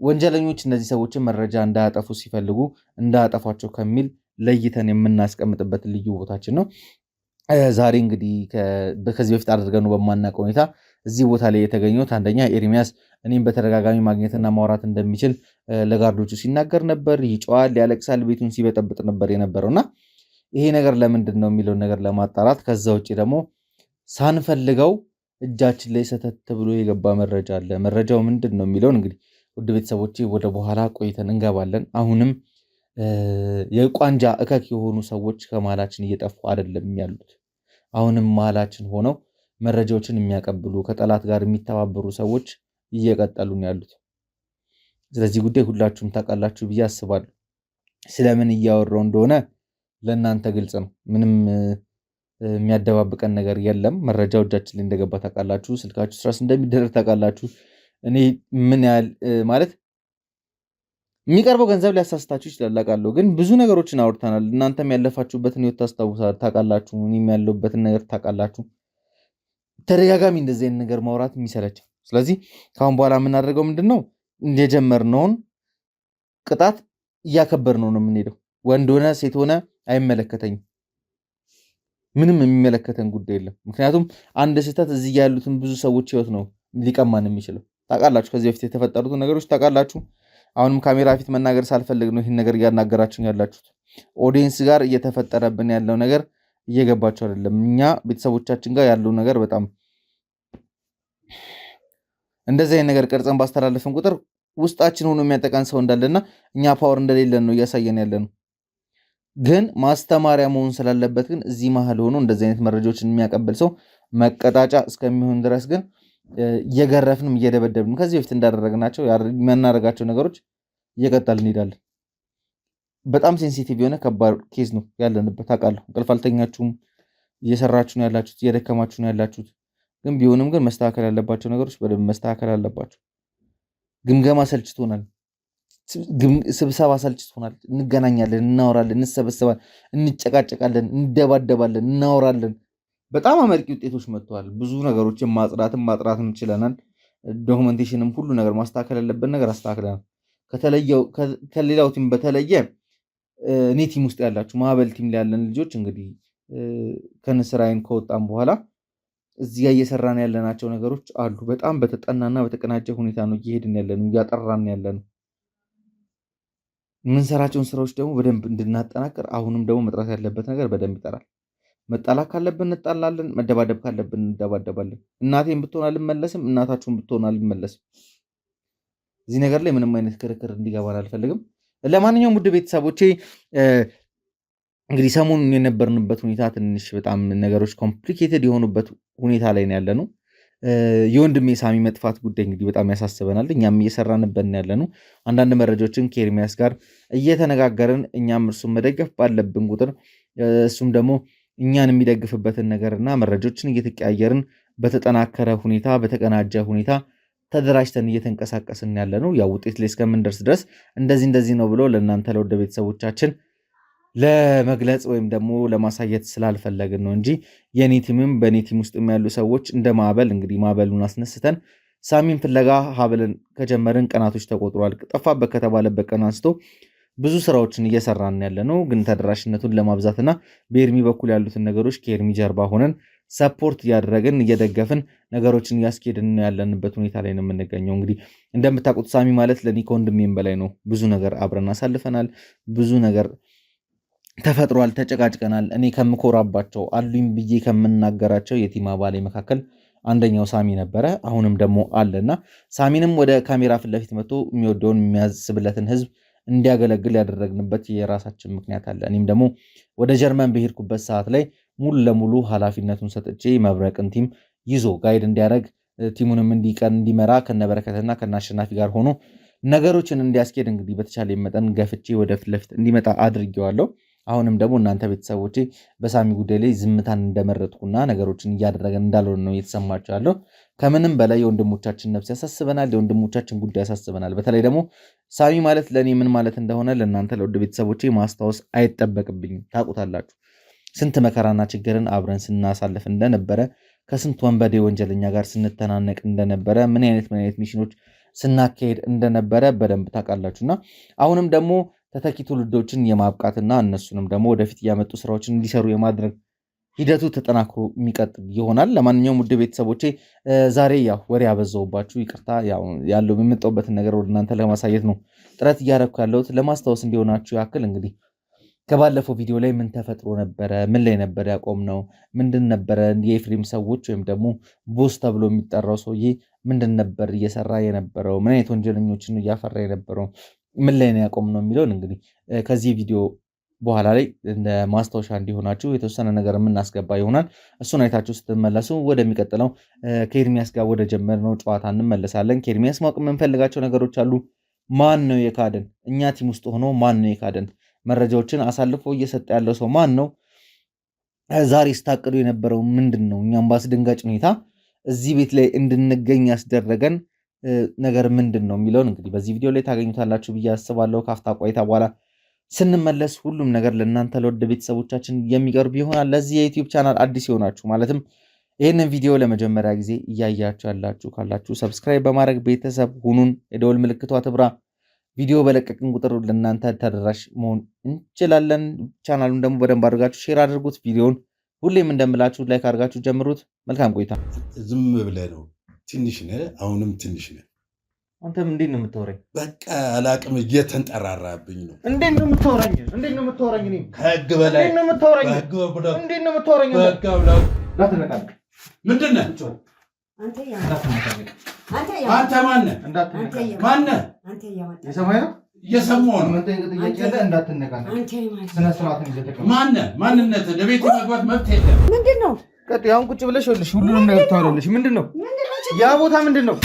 ወንጀለኞች እነዚህ ሰዎችን መረጃ እንዳያጠፉ ሲፈልጉ እንዳያጠፏቸው ከሚል ለይተን የምናስቀምጥበት ልዩ ቦታችን ነው። ዛሬ እንግዲህ ከዚህ በፊት አድርገነው በማናውቀው ሁኔታ እዚህ ቦታ ላይ የተገኘሁት አንደኛ ኤርሚያስ እኔም በተደጋጋሚ ማግኘትና ማውራት እንደሚችል ለጋርዶቹ ሲናገር ነበር። ይጨዋል፣ ያለቅሳል፣ ቤቱን ሲበጠብጥ ነበር የነበረውና ይሄ ነገር ለምንድን ነው የሚለውን ነገር ለማጣራት ከዛ ውጭ ደግሞ ሳንፈልገው እጃችን ላይ ሰተት ብሎ የገባ መረጃ አለ። መረጃው ምንድን ነው የሚለውን እንግዲህ ውድ ቤተሰቦቼ ወደ በኋላ ቆይተን እንገባለን። አሁንም የቋንጃ እከክ የሆኑ ሰዎች ከመሃላችን እየጠፉ አይደለም ያሉት። አሁንም መሃላችን ሆነው መረጃዎችን የሚያቀብሉ ከጠላት ጋር የሚተባበሩ ሰዎች እየቀጠሉ ነው ያሉት። ስለዚህ ጉዳይ ሁላችሁም ታውቃላችሁ ብዬ አስባለሁ። ስለምን እያወራው እንደሆነ ለእናንተ ግልጽ ነው። ምንም የሚያደባብቀን ነገር የለም። መረጃው እጃችን ላይ እንደገባ ታውቃላችሁ። ስልካችሁ ስራስ እንደሚደረግ ታውቃላችሁ። እኔ ምን ያህል ማለት የሚቀርበው ገንዘብ ሊያሳስታችሁ ይችላል አውቃለሁ፣ ግን ብዙ ነገሮችን አውርተናል። እናንተም ያለፋችሁበትን ህይወት ታውቃላችሁ፣ እኔም ያለሁበትን ነገር ታውቃላችሁ። ተደጋጋሚ እንደዚህ አይነት ነገር ማውራት የሚሰለችው። ስለዚህ ከአሁን በኋላ የምናደርገው ምንድን ነው? የጀመርነውን ቅጣት እያከበርነው ነው የምንሄደው። ወንድ ሆነ ሴት ሆነ አይመለከተኝም። ምንም የሚመለከተን ጉዳይ የለም። ምክንያቱም አንድ ስህተት እዚህ ያሉትን ብዙ ሰዎች ህይወት ነው ሊቀማን የሚችለው። ታውቃላችሁ፣ ከዚህ በፊት የተፈጠሩትን ነገሮች ታውቃላችሁ። አሁንም ካሜራ ፊት መናገር ሳልፈልግ ነው ይህን ነገር እያናገራችሁ ያላችሁት። ኦዲየንስ ጋር እየተፈጠረብን ያለው ነገር እየገባችሁ አይደለም። እኛ ቤተሰቦቻችን ጋር ያለው ነገር በጣም እንደዚህ አይነት ነገር ቀርጸን ባስተላለፍን ቁጥር ውስጣችን ሆኖ የሚያጠቃን ሰው እንዳለና እኛ ፓወር እንደሌለን ነው እያሳየን ያለነው። ግን ማስተማሪያ መሆን ስላለበት ግን እዚህ መሀል ሆኖ እንደዚህ አይነት መረጃዎችን የሚያቀብል ሰው መቀጣጫ እስከሚሆን ድረስ ግን እየገረፍንም እየደበደብንም ከዚህ በፊት እንዳደረግናቸው የምናደርጋቸው ነገሮች እየቀጠልን እንሄዳለን። በጣም ሴንሲቲቭ የሆነ ከባድ ኬዝ ነው ያለንበት አውቃለሁ። እንቅልፍ አልተኛችሁም፣ እየሰራችሁ ነው ያላችሁት፣ እየደከማችሁ ነው ያላችሁት። ግን ቢሆንም ግን መስተካከል ያለባቸው ነገሮች በደንብ መስተካከል አለባቸው። ግምገማ ሰልችቶናል። ስብሰባ ሰልችቶናል። እንገናኛለን፣ እናወራለን፣ እንሰበሰባለን፣ እንጨቃጨቃለን፣ እንደባደባለን፣ እናወራለን። በጣም አመርቂ ውጤቶች መጥተዋል። ብዙ ነገሮችን ማጥራትም ችለናል። ዶክመንቴሽንም ሁሉ ነገር ማስተካከል ያለብን ነገር አስተካክለናል። ከሌላው ቲም በተለየ እኔ ቲም ውስጥ ያላችሁ ማዕበል ቲም ላይ ያለን ልጆች እንግዲህ ከንስራይን ከወጣም በኋላ እዚህ ጋር እየሰራን ያለናቸው ነገሮች አሉ። በጣም በተጠናና በተቀናጀ ሁኔታ ነው እየሄድን ያለነው፣ እያጠራን ያለነው። የምንሰራቸውን ስራዎች ደግሞ በደንብ እንድናጠናቅር አሁንም ደግሞ መጥራት ያለበት ነገር በደንብ ይጠራል። መጣላት ካለብን እንጣላለን፣ መደባደብ ካለብን እንደባደባለን። እናቴን ብትሆን አልመለስም፣ እናታችሁን ብትሆን አልመለስም። እዚህ ነገር ላይ ምንም አይነት ክርክር እንዲገባን አልፈልግም። ለማንኛውም ውድ ቤተሰቦቼ እንግዲህ ሰሞኑን የነበርንበት ሁኔታ ትንሽ በጣም ነገሮች ኮምፕሊኬትድ የሆኑበት ሁኔታ ላይ ነው ያለነው። የወንድሜ ሳሚ መጥፋት ጉዳይ እንግዲህ በጣም ያሳስበናል። እኛም እየሰራንበት ነው ያለነው። አንዳንድ መረጃዎችን ከኤርሚያስ ጋር እየተነጋገርን እኛም እርሱን መደገፍ ባለብን ቁጥር እሱም ደግሞ እኛን የሚደግፍበትን ነገርና መረጃዎችን እየተቀያየርን በተጠናከረ ሁኔታ በተቀናጀ ሁኔታ ተደራጅተን እየተንቀሳቀስን ያለ ነው። ያው ውጤት ላይ እስከምንደርስ ድረስ እንደዚህ ነው ብሎ ለእናንተ ለወደ ቤተሰቦቻችን ለመግለጽ ወይም ደግሞ ለማሳየት ስላልፈለግን ነው እንጂ የኔ ቲምም በኔ ቲም ውስጥ ያሉ ሰዎች እንደ ማዕበል እንግዲህ ማዕበሉን አስነስተን ሳሚን ፍለጋ ሀብልን ከጀመርን ቀናቶች ተቆጥሯል። ጠፋበት ከተባለበት ቀን አንስቶ ብዙ ስራዎችን እየሰራን ያለ ነው። ግን ተደራሽነቱን ለማብዛትና በኤርሚ በኩል ያሉትን ነገሮች ከኤርሚ ጀርባ ሆነን ሰፖርት እያደረግን እየደገፍን ነገሮችን እያስኬድን ያለንበት ሁኔታ ላይ ነው የምንገኘው። እንግዲህ እንደምታውቁት ሳሚ ማለት ለእኔ ከወንድሜም በላይ ነው። ብዙ ነገር አብረን አሳልፈናል። ብዙ ነገር ተፈጥሯል። ተጨቃጭቀናል። እኔ ከምኮራባቸው አሉኝ ብዬ ከምናገራቸው የቲም አባሌ መካከል አንደኛው ሳሚ ነበረ። አሁንም ደግሞ አለና ሳሚንም ወደ ካሜራ ፊት ለፊት መጥቶ የሚወደውን የሚያስብለትን ህዝብ እንዲያገለግል ያደረግንበት የራሳችን ምክንያት አለ። እኔም ደግሞ ወደ ጀርመን በሄድኩበት ሰዓት ላይ ሙሉ ለሙሉ ኃላፊነቱን ሰጥቼ መብረቅን ቲም ይዞ ጋይድ እንዲያደርግ ቲሙንም እንዲመራ ከነበረከትና ከናሸናፊ ጋር ሆኖ ነገሮችን እንዲያስኬድ እንግዲህ በተቻለ መጠን ገፍቼ ወደ ፊት ለፊት እንዲመጣ አድርጌዋለሁ። አሁንም ደግሞ እናንተ ቤተሰቦቼ በሳሚ ጉዳይ ላይ ዝምታን እንደመረጥኩና ነገሮችን እያደረገን እንዳልሆነ ነው እየተሰማቸው ያለው። ከምንም በላይ የወንድሞቻችን ነፍስ ያሳስበናል። የወንድሞቻችን ጉዳይ ያሳስበናል። በተለይ ደግሞ ሳሚ ማለት ለእኔ ምን ማለት እንደሆነ ለእናንተ ለወደ ቤተሰቦቼ ማስታወስ አይጠበቅብኝም። ታውቁታላችሁ ስንት መከራና ችግርን አብረን ስናሳልፍ እንደነበረ፣ ከስንት ወንበዴ ወንጀለኛ ጋር ስንተናነቅ እንደነበረ፣ ምን አይነት ሚሽኖች ስናካሄድ እንደነበረ በደንብ ታውቃላችሁና አሁንም ደግሞ ተተኪ ትውልዶችን የማብቃትና እነሱንም ደግሞ ወደፊት እያመጡ ስራዎችን እንዲሰሩ የማድረግ ሂደቱ ተጠናክሮ የሚቀጥል ይሆናል። ለማንኛውም ውድ ቤተሰቦቼ ዛሬ ያው ወሬ ያበዛውባችሁ ይቅርታ። ያለው የምመጣውበትን ነገር ወደ እናንተ ለማሳየት ነው ጥረት እያደረኩ ያለሁት። ለማስታወስ እንዲሆናችሁ ያክል እንግዲህ ከባለፈው ቪዲዮ ላይ ምን ተፈጥሮ ነበረ፣ ምን ላይ ነበር ያቆምነው፣ ምንድን ነበረ የኤፍሬም ሰዎች ወይም ደግሞ ቦስ ተብሎ የሚጠራው ሰውዬ ምንድን ነበር እየሰራ የነበረው፣ ምን አይነት ወንጀለኞችን እያፈራ የነበረው፣ ምን ላይ ነው ያቆምነው የሚለውን እንግዲህ ከዚህ ቪዲዮ በኋላ ላይ እንደ ማስታወሻ እንዲሆናችሁ የተወሰነ ነገር የምናስገባ ይሆናል። እሱን አይታችሁ ስትመለሱ ወደሚቀጥለው ከኤርሚያስ ጋር ወደ ጀመርነው ጨዋታ እንመለሳለን። ከኤርሚያስ ማወቅ የምንፈልጋቸው ነገሮች አሉ። ማን ነው የካደን? እኛ ቲም ውስጥ ሆኖ ማን ነው የካደን? መረጃዎችን አሳልፎ እየሰጠ ያለው ሰው ማን ነው? ዛሬ ስታቅዱ የነበረው ምንድን ነው? እኛም በአስደንጋጭ ሁኔታ እዚህ ቤት ላይ እንድንገኝ ያስደረገን ነገር ምንድን ነው የሚለውን እንግዲህ በዚህ ቪዲዮ ላይ ታገኙታላችሁ ብዬ አስባለሁ። ካፍታ ቆይታ በኋላ ስንመለስ ሁሉም ነገር ለእናንተ ለወደ ቤተሰቦቻችን የሚቀርብ ይሆናል። ለዚህ የዩቲዩብ ቻናል አዲስ የሆናችሁ ማለትም ይህንን ቪዲዮ ለመጀመሪያ ጊዜ እያያችሁ ያላችሁ ካላችሁ ሰብስክራይብ በማድረግ ቤተሰብ ሁኑን። የደወል ምልክቷ ትብራ። ቪዲዮ በለቀቅን ቁጥር ለእናንተ ተደራሽ መሆን እንችላለን። ቻናሉን ደግሞ በደንብ አድርጋችሁ ሼር አድርጉት። ቪዲዮን ሁሌም እንደምላችሁ ላይክ አድርጋችሁ ጀምሩት። መልካም ቆይታ። ዝም ብለህ ነው ትንሽ ነህ፣ አሁንም ትንሽ ነህ። አንተም እንዴት ነው የምታወራኝ? በቃ አላቅም፣ እየተንጠራራብኝ ነው። እንዴት ነው የምታወራኝ? እንዴት ነው የምታወራኝ? እኔ ከህግ በላይ እንዴት ነው የምታወራኝ? እንዴት ነው የምታወራኝ? እንዳትነቃቅ። ምንድን ነህ አንተ? ማነህ? ማነህ? የሰማይ ነው እየሰማሁ ነው። ማነህ? ማንነት ለቤት መግባት መብት የለም። ምንድን ነው? አሁን ቁጭ ብለሽ ይኸውልሽ ሁሉንም ነገር ታወራለሽ። ምንድን ነው ያ ቦታ? ምንድን ነው?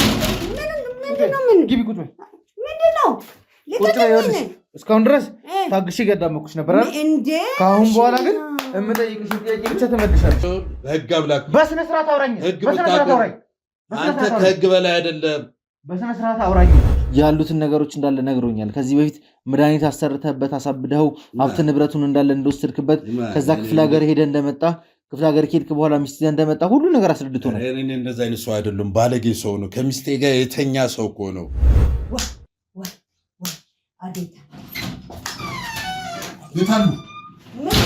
ግቢ ቁጭ በይ። ምንድን ነው? እስካሁን ድረስ ታግሼ እያዳመኩሽ ነበር አይደል? ከአሁን በኋላ ግን የምጠይቅሽ ጥያቄ ብቻ ትመልሻለሽ። በህግ አምላክ በስነ ስርዓት አውራኝ። አንተ ከህግ በላይ አይደለም። በስነ ስርዓት አውራኝ። ያሉትን ነገሮች እንዳለ ነግሮኛል። ከዚህ በፊት መድኃኒት አሰርተህበት አሳብደኸው ሀብት ንብረቱን እንዳለ እንደወሰድክበት፣ ከዛ ክፍለ ሀገር ሄደ እንደመጣ፣ ክፍለ ሀገር ከሄድክ በኋላ ሚስት እንደመጣ ሁሉ ነገር አስረድቶ ነው። እኔ እንደዛ አይነት ሰው አይደለም። ባለጌ ሰው ነው። ከሚስቴ ጋር የተኛ ሰው እኮ ነው። የታሉ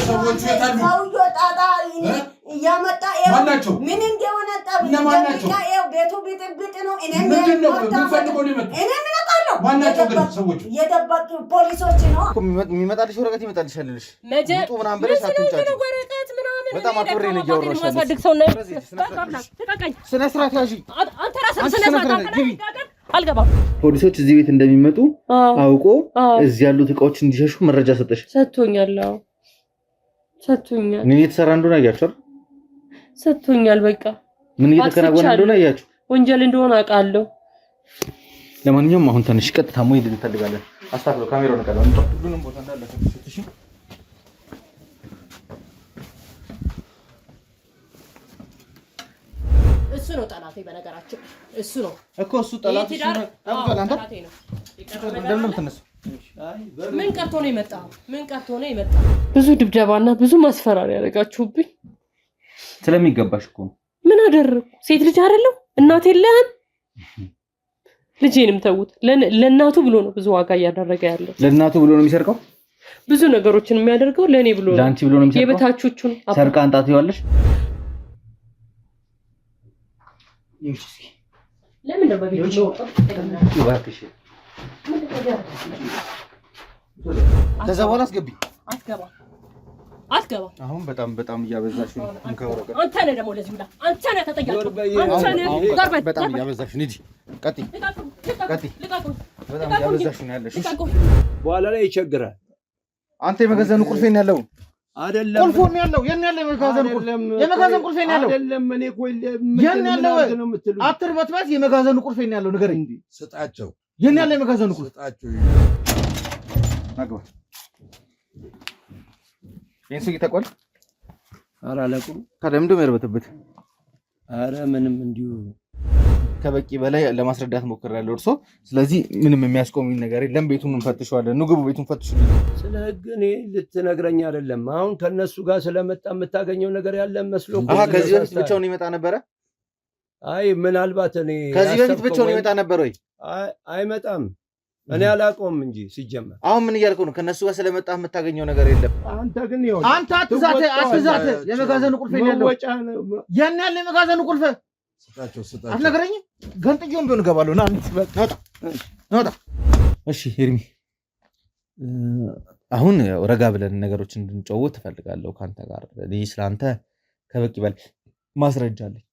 ሰዎቹ? የታሉ እያመጣ ማናቸው? ምን እንደሆነ ቤቱ ብጥብጥ ነው። እኔ ማናቸው ግን ሰዎቹ? የደበቅ ፖሊሶች ነው። የሚመጣልሽ ወረቀት ይመጣልሻልሽ ምናምን ብለሽ አትንጫጭ። በጣም አክብሬ ነው እያወራሽ ስነ ስርዓት ያዥ። አልገባም። ፖሊሶች እዚህ ቤት እንደሚመጡ አውቆ እዚህ ያሉት እቃዎች እንዲሸሹ መረጃ ሰጠሽ? ሰጥቶኛል። ምን እየተሰራ እንደሆነ አያችሁ? ሰጥቶኛል። በቃ ምን እየተከናወነ እንደሆነ አያችሁ? ወንጀል እንደሆነ አውቃለሁ። ለማንኛውም አሁን ትንሽ ቀጥታ መሄድ እንፈልጋለን። አስተካክለው ካሜራውን ነቀለው እንጣ ሁሉንም ቦታ እንዳለ ተሽሽ። እሱ ነው ጠላቴ። በነገራችን እሱ ነው እኮ እሱ ጠላቴ ነው። ጠላቴ ነው። እንደምን ተነሱ። ምን ቀርቶ ነው የመጣው? ብዙ ድብደባና ብዙ ማስፈራሪያ ያደረጋችሁብኝ። ስለሚገባሽ እኮ ምን አደረኩ? ሴት ልጅ አይደለም? እናት የለህም? ልጄንም ተውት። ለእናቱ ብሎ ነው ብዙ ዋጋ እያደረገ ያለው። ለእናቱ ብሎ ነው የሚሰርቀው። ብዙ ነገሮችን የሚያደርገው ለእኔ ብሎ ነው። ለአንቺ ብሎ ነው የሚሰርቀው። የበታቾቹን ሰርቃ አንጣት ይዋለሽ። ለምን ነው በቤት ነው? ይባክሽ ከዛ በኋላ አስገቢ። አትገባ። አሁን በጣም እያበዛሽ ነው። አንተ ነህ ደግሞ ለዚህ ሁላ አንተ ነህ ተጠያቂው። አንተ ነህ በጣም እያበዛሽ ነው። እንጂ ቀጥይ። በጣም እያበዛሽ ነው ያለሽ። በኋላ ላይ ይቸግራል። አንተ የመጋዘኑ ቁልፍ ነው ያለው አይደለም? ቁልፉ ነው ያለው። የኔ ያለው የመጋዘኑ ቁልፍ ነው ያለው አይደለም? እኔ ቆይ የኔ ያለው አትርበትበት። የመጋዘኑ ቁልፍ ነው ያለው። ንገረኝ እንዴ። ስጣቸው። የኔ ያለው የመጋዘኑ ቁልፍ ስጣቸው። አግባ የንሱ ይተቆል። ኧረ አለቁም ከደምዶ መርበተበት። ኧረ ምንም እንዲሁ ከበቂ በላይ ለማስረዳት ሞክሬያለሁ እርሶ። ስለዚህ ምንም የሚያስቆሙኝ ነገር የለም። ቤቱን እንፈትሸዋለን። ንግቡ ቤቱን ፈትሹልኝ። ስለ ህግ እኔ ልትነግረኝ አይደለም። አሁን ከነሱ ጋር ስለመጣ የምታገኘው ነገር ያለ መስሎ። ከዚህ በፊት ብቻውን ይመጣ ነበረ? አይ ምናልባት እኔ ከዚህ በፊት ብቻውን ይመጣ ነበር ወይ? አይመጣም። እኔ አላውቀውም እንጂ ሲጀመር። አሁን ምን እያልከው ነው? ከነሱ ጋር ስለመጣ የምታገኘው ነገር የለም። አንተ ግን ይሁን አንተ አትዛተ። የመጋዘኑ ቁልፍ ነው ያለው። ያን ያለ የመጋዘኑ ቁልፍ ስጣቸው። አትነግረኝም? ገንጥዬውም ቢሆን እገባለሁ። ና ናውጣ። እሺ ኤርሚ፣ አሁን ረጋ ብለን ነገሮችን እንድንጨውት ትፈልጋለሁ ከአንተ ጋር። እኔ ስለአንተ ከበቂ በላይ ማስረጃ አለኝ።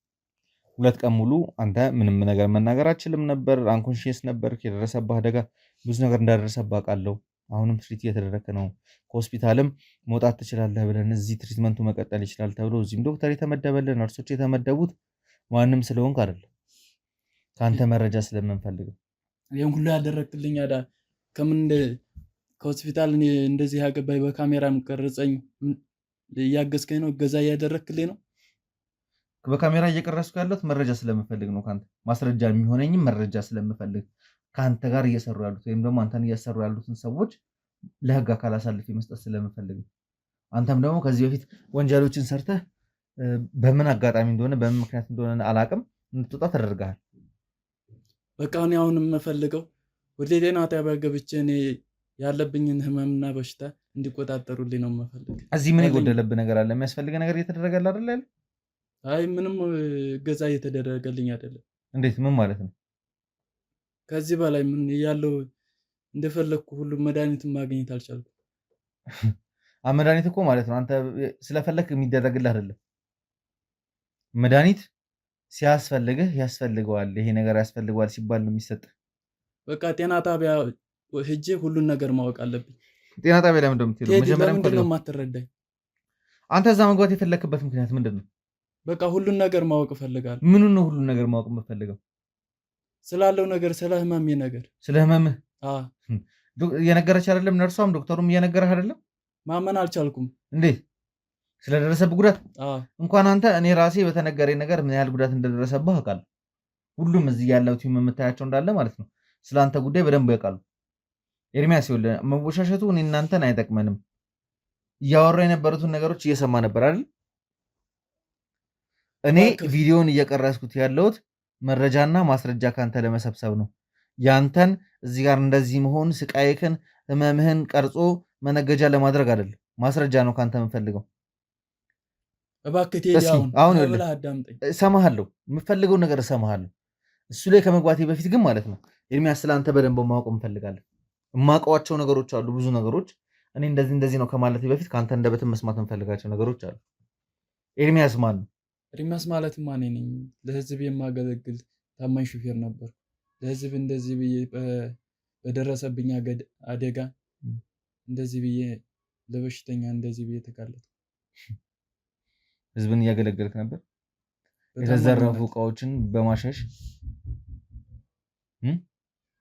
2 ቀን ሙሉ አንተ ምንም ነገር መናገር አችልም ነበር። አንኮንሺየስ ነበር። የደረሰብህ አደጋ ብዙ ነገር እንዳደረሰብህ አውቃለሁ። አሁንም ትሪት እየተደረገ ነው። ከሆስፒታልም መውጣት ትችላለህ ብለን እዚህ ትሪትመንቱ መቀጠል ይችላል ተብሎ እዚህም ዶክተር የተመደበልን ነርሶች የተመደቡት ማንም ስለሆንክ አይደለም፣ ከአንተ መረጃ ስለምንፈልግ። ይሄን ሁሉ ያደረክልኝ አዳ ከምን ከሆስፒታል እንደዚህ ያገባኝ በካሜራ ቀርጸኝ እያገዝከኝ ነው፣ እገዛ እያደረክልኝ ነው። በካሜራ እየቀረስኩ ያለሁት መረጃ ስለምፈልግ ነው። ካንተ ማስረጃ የሚሆነኝም መረጃ ስለምፈልግ ከአንተ ጋር እየሰሩ ያሉት ወይም ደግሞ አንተን እያሰሩ ያሉትን ሰዎች ለህግ አካል አሳልፌ መስጠት ስለምፈልግ ነው። አንተም ደግሞ ከዚህ በፊት ወንጀሎችን ሰርተህ በምን አጋጣሚ እንደሆነ በምን ምክንያት እንደሆነ አላቅም እንድትወጣ ተደርገሃል። በቃ እኔ አሁን የምፈልገው ወደ ጤና ጣቢያ ገብቼ እኔ ያለብኝን ህመምና በሽታ እንዲቆጣጠሩልኝ ነው የምፈልግ። እዚህ ምን የጎደለብህ ነገር አለ? የሚያስፈልገ ነገር እየተደረገልህ አይደል ያለ? አይ ምንም እገዛ እየተደረገልኝ አይደለም። እንዴት? ምን ማለት ነው? ከዚህ በላይ ምን ያለው እንደፈለግኩ ሁሉ መድኃኒት ማግኘት አልቻልኩም። መድኃኒት እኮ ማለት ነው አንተ ስለፈለክ የሚደረግልህ አይደለም። መድኃኒት ሲያስፈልግህ ያስፈልገዋል፣ ይሄ ነገር ያስፈልገዋል ሲባል ነው የሚሰጥህ። በቃ ጤና ጣቢያ ሄጄ ሁሉን ነገር ማወቅ አለብኝ። ጤና ጣቢያ ለምን እንደምትሄደው መጀመሪያ ምንድን ነው የማትረዳኝ? አንተ እዛ መግባት የፈለክበት ምክንያት ምንድን ነው? በቃ ሁሉን ነገር ማወቅ እፈልጋለሁ። ምኑን ነው ሁሉን ነገር ማወቅ የምፈልገው? ስላለው ነገር፣ ስለ ህመሜ ነገር። ስለ ህመምህ እየነገረች አይደለም? ነርሷም ዶክተሩም እየነገረህ አይደለም? ማመን አልቻልኩም። እንዴት? ስለደረሰብህ ጉዳት እንኳን አንተ እኔ ራሴ በተነገረኝ ነገር ምን ያህል ጉዳት እንደደረሰብህ አውቃለሁ። ሁሉም እዚህ ያለው ቲም የምታያቸው እንዳለ ማለት ነው ስለ አንተ ጉዳይ በደንብ ያውቃሉ። ኤርሚያስ ይኸውልህ መወሻሸቱ እኔ እናንተን አይጠቅመንም። እያወሩ የነበሩትን ነገሮች እየሰማ ነበር አይደል? እኔ ቪዲዮን እየቀረስኩት ያለሁት መረጃና ማስረጃ ካንተ ለመሰብሰብ ነው። ያንተን እዚህ ጋር እንደዚህ መሆን ስቃይክን ህመምህን ቀርጾ መነገጃ ለማድረግ አይደለም። ማስረጃ ነው ካንተ የምፈልገው። እባክህ አሁን እሰማሃለሁ፣ የምፈልገው ነገር እሰማሃለሁ። እሱ ላይ ከመግባቴ በፊት ግን ማለት ነው ኤርሚያስ ስለአንተ በደንብ ማወቅ እንፈልጋለን። የማውቀዋቸው ነገሮች አሉ፣ ብዙ ነገሮች። እኔ እንደዚህ ነው ከማለቴ በፊት ከአንተ እንደበትን መስማት እንፈልጋቸው ነገሮች አሉ። ኤርሚያስ ማን ነው? ኤርሚያስ ማለት ማን ነኝ? ለህዝብ የማገለግል ታማኝ ሹፌር ነበር። ለህዝብ እንደዚህ ብዬ በደረሰብኝ አደጋ እንደዚህ ብዬ ለበሽተኛ እንደዚህ ብዬ ተጋለጥኩ። ህዝብን እያገለገልክ ነበር? የተዘረፉ እቃዎችን በማሸሽ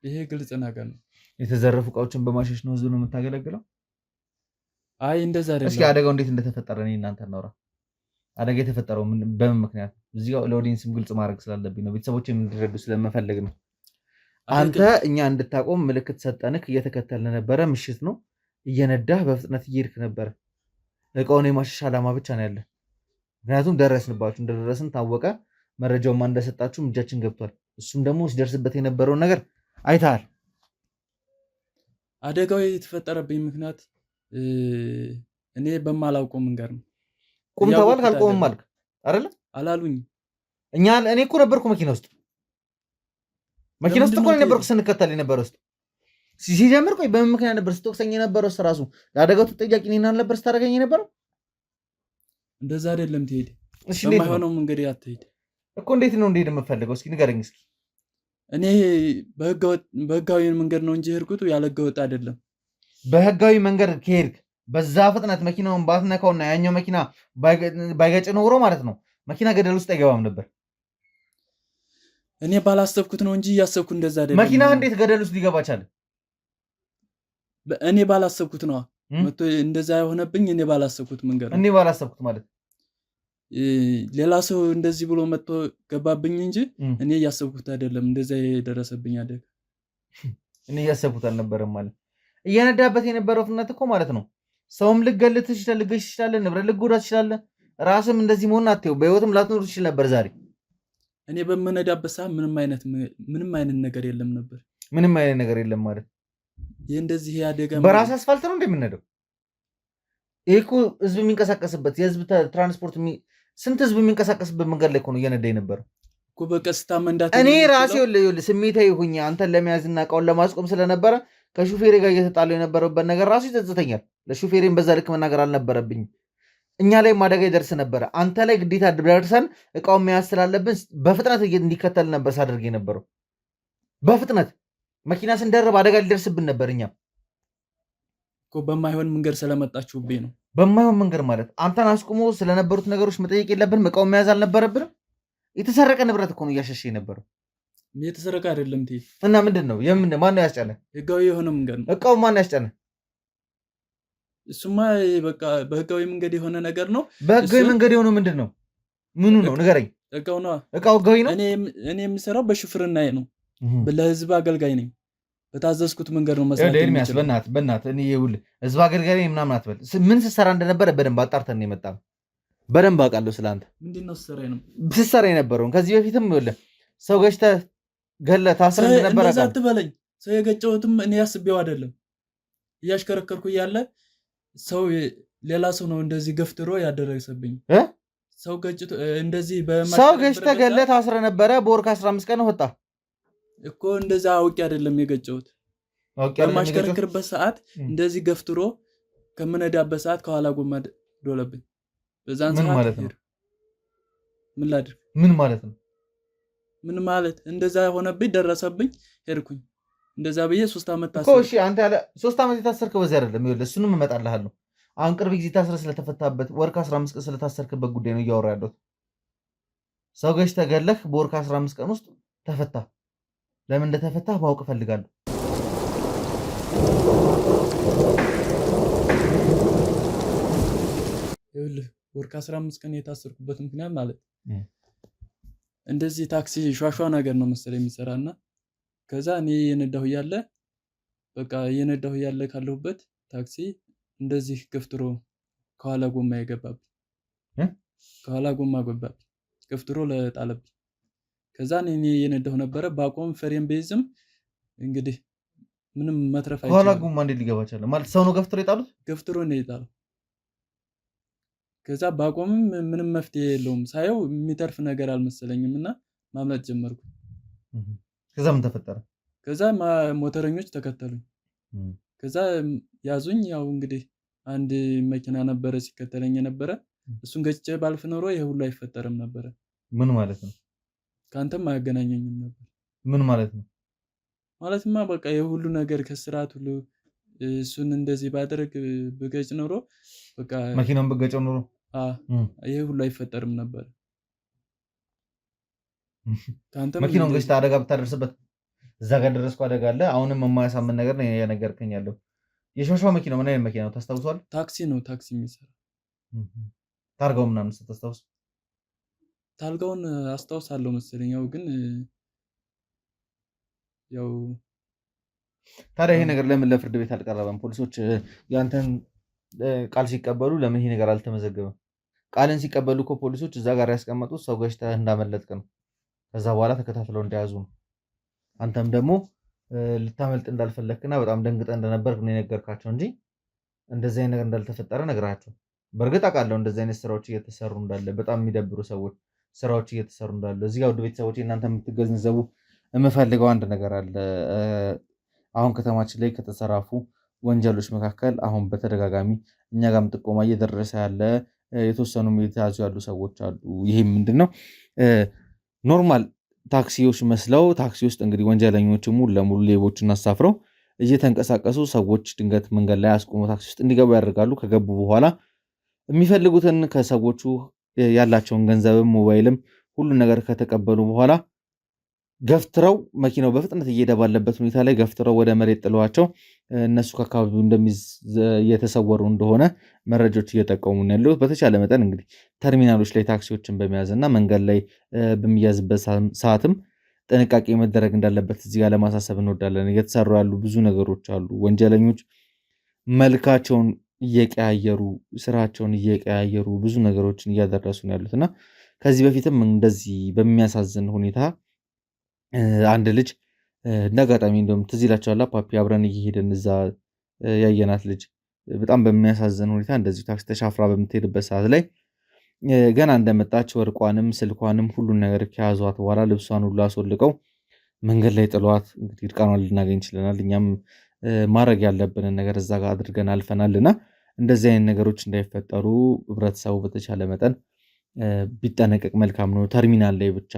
ይሄ ግልጽ ነገር ነው። የተዘረፉ እቃዎችን በማሸሽ ነው ህዝብን የምታገለግለው? አይ እንደዛ አይደለም። እስኪ አደጋው እንዴት እንደተፈጠረ እኔ እናንተ እናውራ። አደጋ የተፈጠረው በምን ምክንያት? እዚህ ጋር ለኦዲየንስም ግልጽ ማድረግ ስላለብኝ ነው፣ ቤተሰቦች እንዲረዱ ስለምፈልግ ነው። አንተ እኛ እንድታቆም ምልክት ሰጠንክ፣ እየተከተልን ነበረ። ምሽት ነው፣ እየነዳህ በፍጥነት እየሄድክ ነበረ። እቃውን የማሸሽ ዓላማ ብቻ ነው ያለ። ምክንያቱም ደረስንባችሁ፣ እንደደረስን ታወቀ። መረጃውማ እንደሰጣችሁም እጃችን ገብቷል። እሱም ደግሞ ሲደርስበት የነበረውን ነገር አይተሃል። አደጋው የተፈጠረብኝ ምክንያት እኔ በማላውቀው መንገድ ነው። ቁም ተባልክ፣ አልቆምም አልክ አይደለ? አላሉኝ። እኔ እኮ ነበርኩ መኪና ውስጥ እኮ ነበርኩ ስንከተል የነበረው ውስጥ ሲጀምር። ቆይ በምን ምክንያት ነበር ስትወቅሰኝ የነበረው? ራሱ ለአደጋው ተጠያቂ እኔን አልነበር ስታደርገኝ የነበረው? እንደዛ አይደለም። ትሄድ በማይሆነው መንገድ አትሄድ እኮ። እንዴት ነው እንደሄድ የምፈልገው? እስኪ ንገረኝ እስኪ። እኔ በህጋዊ መንገድ ነው እንጂ ሄድኩት ያለ ህገወጥ አይደለም። በህጋዊ መንገድ ከሄድክ በዛ ፍጥነት መኪናውን ባትነካውና ያኛው መኪና ባይገጭ ኖሮ ማለት ነው መኪና ገደል ውስጥ አይገባም ነበር። እኔ ባላሰብኩት ነው እንጂ እያሰብኩት እንደዛ አይደለም። መኪና እንዴት ገደል ውስጥ ሊገባ ቻለ? እኔ ባላሰብኩት ነው መቶ እንደዛ የሆነብኝ። እኔ ባላሰብኩት መንገድ እኔ ባላሰብኩት ማለት ሌላ ሰው እንደዚህ ብሎ መጥቶ ገባብኝ እንጂ እኔ እያሰብኩት አይደለም። እንደዛ የደረሰብኝ አደጋ እኔ እያሰብኩት አልነበረም ማለት። እየነዳበት የነበረው ፍጥነት እኮ ማለት ነው ሰውም ልገል ትችላለህ፣ ንብረት ልጎዳ ትችላለህ። ራስም እንደዚህ መሆን አትየው፣ በህይወትም ላትኖር ትችል ነበር ዛሬ። እኔ በምነዳበት ሰዓት ምንም አይነት ነገር የለም ነበር። ምንም አይነት ነገር የለም ማለት ይህ እንደዚህ አደጋ በራስ አስፋልት ነው እንደምንነዳው። ይሄ እኮ ህዝብ የሚንቀሳቀስበት የህዝብ ትራንስፖርት ስንት ህዝብ የሚንቀሳቀስበት መንገድ ላይ እኮ ነው እየነዳ የነበረው እኮ በቀስታ መንዳት። እኔ ራሴ ስሜታዊ ሆኜ አንተን ለመያዝና እቃውን ለማስቆም ስለነበረ ከሹፌሬ ጋር እየተጣለው የነበረበት ነገር ራሱ ይጸጽተኛል። ለሹፌሬን በዛ ልክ መናገር አልነበረብኝም። እኛ ላይ አደጋ ይደርስ ነበረ። አንተ ላይ ግዴታ ደርሰን እቃውን መያዝ ስላለብን በፍጥነት እንዲከተል ነበር ሳደርግ የነበረው። በፍጥነት መኪና ስንደርብ አደጋ ሊደርስብን ነበር። እኛም እኮ በማይሆን መንገድ ስለመጣችሁብኝ ነው። በማይሆን መንገድ ማለት አንተን አስቁሞ ስለነበሩት ነገሮች መጠየቅ የለብንም? እቃውን መያዝ አልነበረብንም? የተሰረቀ ንብረት እኮ ነው እያሸሸ የነበረው። የተሰረቀ አይደለም። እና ምንድን ነው ማነው ያስጫነ? ህጋዊ የሆነ መንገድ ነው። እቃው ማነው ያስጫነ? እሱማ በቃ በህጋዊ መንገድ የሆነ ነገር ነው። በህጋዊ መንገድ የሆነው ምንድን ነው? ምኑ ነው ንገረኝ። እቃው ህጋዊ ነው። እኔ የምሰራው በሹፍርናዬ ነው። ለህዝብ አገልጋይ ነኝ። በታዘዝኩት መንገድ ነው መስራት የሚችለው። በእናትህ እኔ ይኸውልህ ህዝብ አገልጋይ ነኝ ምናምን አትበል። ምን ስትሰራ እንደነበረ በደንብ አጣርተን ነው የመጣው። በደንብ አውቃለሁ ስለአንተ። ምንድነው ስትሰራ የነበረውን ከዚህ በፊትም ይኸውልህ ሰው ገጭተህ ገለህ ታስረህ እንደነበረ እንደዛ አትበለኝ። ሰው የገጨሁትም እኔ አስቤው አይደለም። እያሽከረከርኩ እያለ ሰው ሌላ ሰው ነው እንደዚህ ገፍትሮ ያደረሰብኝ። ሰው ገጭቶ እንደዚህ ሰው ገጭተህ ገለህ ታስረህ ነበረ። በወር ከ15 ቀን ወጣ እኮ። እንደዛ አውቄ አይደለም የገጨሁት። በማሽከረከርበት ሰዓት እንደዚህ ገፍትሮ ከምነዳበት ሰዓት ከኋላ ጎማ ዶለብኝ። በዛን ሰዓት ማለት ነው። ምን ላድርግ? ምን ማለት ነው? ምን ማለት እንደዛ ሆነብኝ፣ ደረሰብኝ፣ ሄድኩኝ። እንደዛ ብዬ 3 ዓመት ታሰር እኮ። እሺ አንተ ያለ 3 ዓመት የታሰርከው በዚህ አይደለም። ይኸውልህ እሱንም እመጣልሃለሁ። አሁን ቅርብ ጊዜ ታስረህ ስለተፈታበት ወር ከ15 ቀን ስለታሰርከበት ጉዳይ ነው እያወራ ያለሁት። ሰው ገጭተህ ገለህ በወር ከ15 ቀን ውስጥ ተፈታ። ለምን እንደተፈታህ ማወቅ እፈልጋለሁ። ይኸውልህ ወር ከ15 ቀን የታሰርኩበት ምክንያት ማለት እንደዚህ ታክሲ ሿሿ ነገር ነው መሰለኝ የሚሰራና ከዛ እኔ እየነዳሁ እያለ በቃ እየነዳሁ እያለ ካለሁበት ታክሲ እንደዚህ ገፍትሮ ከኋላ ጎማ የገባብኝ ከኋላ ጎማ ገባብኝ ገፍትሮ ለጣለብኝ። ከዛ እኔ እየነዳሁ ነበረ ባቆም ፍሬም ቤዝም እንግዲህ ምንም መትረፍ አይቻልም። ከኋላ ጎማ እንዴት ሊገባ ይችላል? ማለት ሰው ነው ገፍትሮ የጣሉት? ገፍትሮ ነው የጣለው። ከዛ ባቆምም ምንም መፍትሄ የለውም። ሳየው የሚተርፍ ነገር አልመሰለኝም እና ማምለጥ ጀመርኩ። ከዛ ምን ተፈጠረ? ከዛ ሞተረኞች ተከተሉኝ። ከዛ ያዙኝ። ያው እንግዲህ አንድ መኪና ነበረ ሲከተለኝ የነበረ እሱን ገጭቼ ባልፍ ኖሮ ይሄ ሁሉ አይፈጠርም ነበረ። ምን ማለት ነው? ካንተም አያገናኘኝም ነበር። ምን ማለት ነው? ማለትማ በቃ የሁሉ ነገር ከስርዓት ሁሉ እሱን እንደዚህ ባደረግ ብገጭ ኖሮ በቃ መኪናውን ብገጨው ኖሮ ይሄ ሁሉ አይፈጠርም ነበር። መኪናውን ገጭተህ አደጋ ብታደርስበት እዛ ጋር ደረስኩ አደጋ አለ። አሁንም የማያሳምን ነገር ነው የነገርከኝ ያለው። የሾሻው መኪናው ምን አይነት መኪና ነው ታስታውሷል? ታክሲ ነው። ታክሲ የሚሰራ ታርጋው ምናምን ስታስታውስ? ታርጋውን አስታውሳለሁ መሰለኝ። ያው ግን ያው ታዲያ ይሄ ነገር ለምን ለፍርድ ቤት አልቀረበም? ፖሊሶች ያንተን ቃል ሲቀበሉ ለምን ይሄ ነገር አልተመዘገበም? ቃልን ሲቀበሉ እኮ ፖሊሶች እዛ ጋር ያስቀመጡት ሰው ገጭተህ እንዳመለጥክ ነው። ከዛ በኋላ ተከታትለው እንደያዙ ነው። አንተም ደግሞ ልታመልጥ እንዳልፈለግክና በጣም ደንግጠህ እንደነበርክ ነው የነገርካቸው እንጂ እንደዚህ አይነት ነገር እንዳልተፈጠረ ነግራቸው። በእርግጥ አውቃለሁ እንደዚህ አይነት ስራዎች እየተሰሩ እንዳለ፣ በጣም የሚደብሩ ስራዎች እየተሰሩ እንዳለ። እዚህ ጋር ወደ ቤተሰቦች እናንተ የምትገነዘቡ የምፈልገው አንድ ነገር አለ። አሁን ከተማችን ላይ ከተሰራፉ ወንጀሎች መካከል አሁን በተደጋጋሚ እኛ ጋርም ጥቆማ እየደረሰ ያለ የተወሰኑ የተያዙ ያሉ ሰዎች አሉ። ይህም ምንድነው ኖርማል ታክሲዎች መስለው ታክሲ ውስጥ እንግዲህ ወንጀለኞች ሙሉ ለሙሉ ሌቦችን አሳፍረው እየተንቀሳቀሱ ሰዎች ድንገት መንገድ ላይ አስቆመው ታክሲ ውስጥ እንዲገቡ ያደርጋሉ። ከገቡ በኋላ የሚፈልጉትን ከሰዎቹ ያላቸውን ገንዘብም ሞባይልም ሁሉን ነገር ከተቀበሉ በኋላ ገፍትረው መኪናው በፍጥነት እየሄደ ባለበት ሁኔታ ላይ ገፍትረው ወደ መሬት ጥለዋቸው እነሱ ከአካባቢው እየተሰወሩ እንደሆነ መረጃዎች እየጠቀሙ ነው ያሉት። በተቻለ መጠን እንግዲህ ተርሚናሎች ላይ ታክሲዎችን በመያዝ እና መንገድ ላይ በሚያዝበት ሰዓትም ጥንቃቄ መደረግ እንዳለበት እዚህ ጋር ለማሳሰብ እንወዳለን። እየተሰሩ ያሉ ብዙ ነገሮች አሉ። ወንጀለኞች መልካቸውን እየቀያየሩ ስራቸውን እየቀያየሩ ብዙ ነገሮችን እያደረሱ ነው ያሉት እና ከዚህ በፊትም እንደዚህ በሚያሳዝን ሁኔታ አንድ ልጅ እንደአጋጣሚ እንደውም ትዝ ይላቸዋል ፓፒ አብረን እየሄድን እዛ ያየናት ልጅ በጣም በሚያሳዝን ሁኔታ እንደዚሁ ታክሲ ተሻፍራ በምትሄድበት ሰዓት ላይ ገና እንደመጣች ወርቋንም ስልኳንም ሁሉን ነገር ከያዟት በኋላ ልብሷን ሁሉ አስወልቀው መንገድ ላይ ጥሏት እንግዲህ እርቃኗን ልናገኝ ችለናል። እኛም ማድረግ ያለብንን ነገር እዛ ጋር አድርገን አልፈናል እና እንደዚህ አይነት ነገሮች እንዳይፈጠሩ ህብረተሰቡ በተቻለ መጠን ቢጠነቀቅ መልካም ነው። ተርሚናል ላይ ብቻ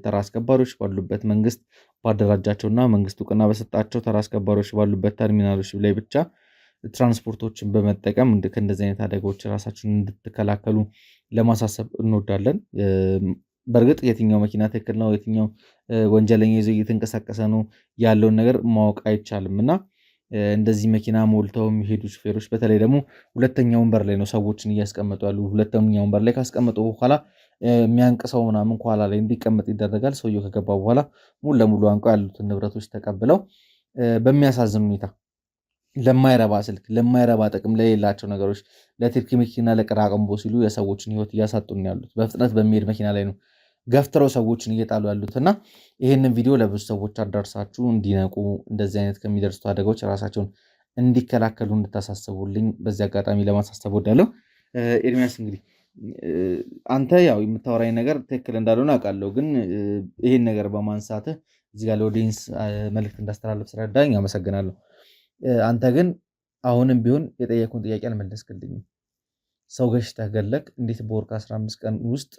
ተራ አስከባሪዎች ባሉበት መንግስት ባደራጃቸውና መንግስት እውቅና በሰጣቸው ተራ አስከባሪዎች ባሉበት ተርሚናሎች ላይ ብቻ ትራንስፖርቶችን በመጠቀም ከእንደዚህ አይነት አደጋዎች ራሳችሁን እንድትከላከሉ ለማሳሰብ እንወዳለን። በእርግጥ የትኛው መኪና ትክክል ነው፣ የትኛው ወንጀለኛ ይዞ እየተንቀሳቀሰ ነው ያለውን ነገር ማወቅ አይቻልም እና እንደዚህ መኪና ሞልተው የሚሄዱ ሹፌሮች በተለይ ደግሞ ሁለተኛ ወንበር ላይ ነው ሰዎችን እያስቀመጡ ያሉ። ሁለተኛ ወንበር ላይ ካስቀመጡ በኋላ የሚያንቅሰው ምናምን ከኋላ ላይ እንዲቀመጥ ይደረጋል። ሰውየው ከገባ በኋላ ሙሉ ለሙሉ አንቀው ያሉትን ንብረቶች ተቀብለው በሚያሳዝን ሁኔታ ለማይረባ ስልክ፣ ለማይረባ ጥቅም ለሌላቸው ነገሮች፣ ለትርክ መኪና ለቅራቅንቦ ሲሉ የሰዎችን ህይወት እያሳጡን ያሉት በፍጥነት በሚሄድ መኪና ላይ ነው ገፍትረው ሰዎችን እየጣሉ ያሉት እና ይህንን ቪዲዮ ለብዙ ሰዎች አዳርሳችሁ እንዲነቁ እንደዚህ አይነት ከሚደርሱ አደጋዎች ራሳቸውን እንዲከላከሉ እንድታሳስቡልኝ በዚህ አጋጣሚ ለማሳሰብ ወዳለሁ። ኤርሚያስ እንግዲህ አንተ ያው የምታወራኝ ነገር ትክክል እንዳልሆነ አውቃለሁ፣ ግን ይህን ነገር በማንሳትህ እዚህ ጋር ለኦዲየንስ መልዕክት እንዳስተላለፍ ስለረዳኝ አመሰግናለሁ። አንተ ግን አሁንም ቢሆን የጠየኩን ጥያቄ አልመለስክልኝም። ሰው ገሽተህ ገለክ እንዴት በወር 15 ቀን ውስጥ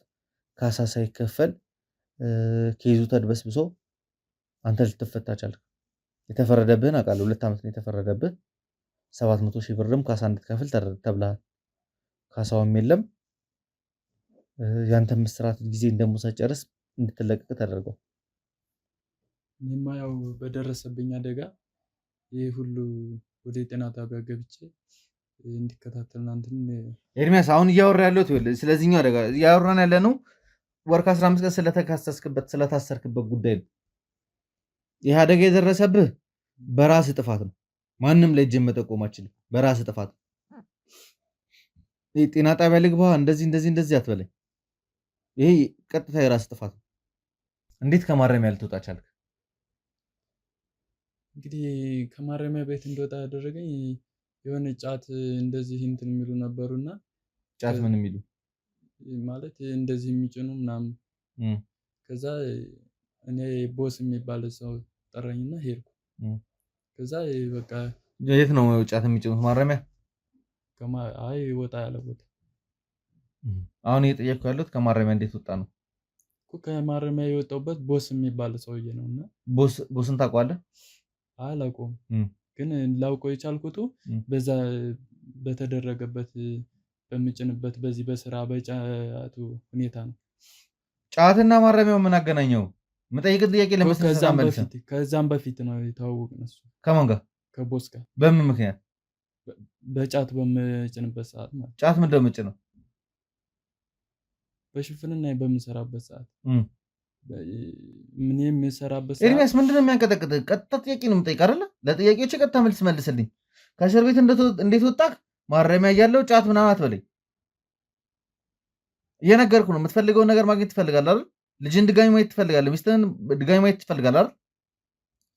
ካሳ ሳይከፈል ኬዙ ተድበስብሶ አንተ ልትፈታ ቻልክ? የተፈረደብህን አውቃለሁ። 2 ዓመት ነው የተፈረደብህ። 700,000 ብርም ካሳ እንድትከፍል ተብለሃል። ካሳውም የለም። ያንተ ምስራት ጊዜ እንደሙሳጨርስ እንድትለቀቅ ተደርገው። እኔማ ያው በደረሰብኝ አደጋ ይህ ሁሉ ወደ ጤና ጣቢያ ገብቼ እንዲከታተልና እንትን ኤርሚያስ አሁን እያወራ ያለሁት ስለዚህኛው አደጋ እያወራን ያለ ነው። ወር ከ15 ቀን ስለታሰርክበት ጉዳይ ነው። ይህ አደጋ የደረሰብህ በራስ ጥፋት ነው። ማንም ላይ እጅ መጠቆም አችልም። በራስ ጥፋት ጤና ጣቢያ ልግባ እንደዚህ አትበለኝ። ይሄ ቀጥታ የራስ ጥፋት ነው። እንዴት ከማረሚያ ልትወጣ ቻልክ? እንግዲህ ከማረሚያ ቤት እንደወጣ ያደረገኝ የሆነ ጫት እንደዚህ እንትን የሚሉ ነበሩና ጫት ምን የሚሉ ማለት እንደዚህ የሚጭኑ ምናምን። ከዛ እኔ ቦስ የሚባል ሰው ጠራኝና ሄድኩ። ከዛ በቃ የት ነው ጫት የሚጭኑት? ማረሚያ? አይ ወጣ ያለ ቦታ። አሁን እየጠየቅኩ ያለሁት ከማረሚያ እንዴት ወጣ ነው እኮ። ከማረሚያ የወጣሁበት ቦስ የሚባል ሰውዬ ነውና። ቦስን ታውቀዋለህ? አላውቀውም፣ ግን ላውቀው የቻልኩት በዛ በተደረገበት በምጭንበት በዚህ በስራ በጫቱ ሁኔታ ነው። ጫትና ማረሚያው ምን አገናኘው? መጠይቅ ጥያቄ ከዛም በፊት ነው የተዋወቅነው። እሱ ከማን ጋር? ከቦስ ጋር። በምን ምክንያት? በጫት በምጭንበት ሰዓት ማለት። ጫት ምንድን ነው የምጭነው? በሽፍንና በምሰራበት ሰዓት ምን የምሰራበት ሰዓት። ኤርሚያስ ምንድን ነው የሚያንቀጠቅጥህ? ቀጥታ ጥያቄ ነው የምጠይቅ አይደለ? ለጥያቄዎች ቀጥታ መልስ መልስልኝ። ከእስር ቤት እንዴት ወጣህ? ማረሚያ እያለሁ ጫት ምናምን አትበለኝ። እየነገርኩ ነው። የምትፈልገውን ነገር ማግኘት ትፈልጋለህ አይደል? ልጅን ድጋሚ ማየት ትፈልጋለህ። ሚስትህን ድጋሚ ማየት ትፈልጋለህ አይደል?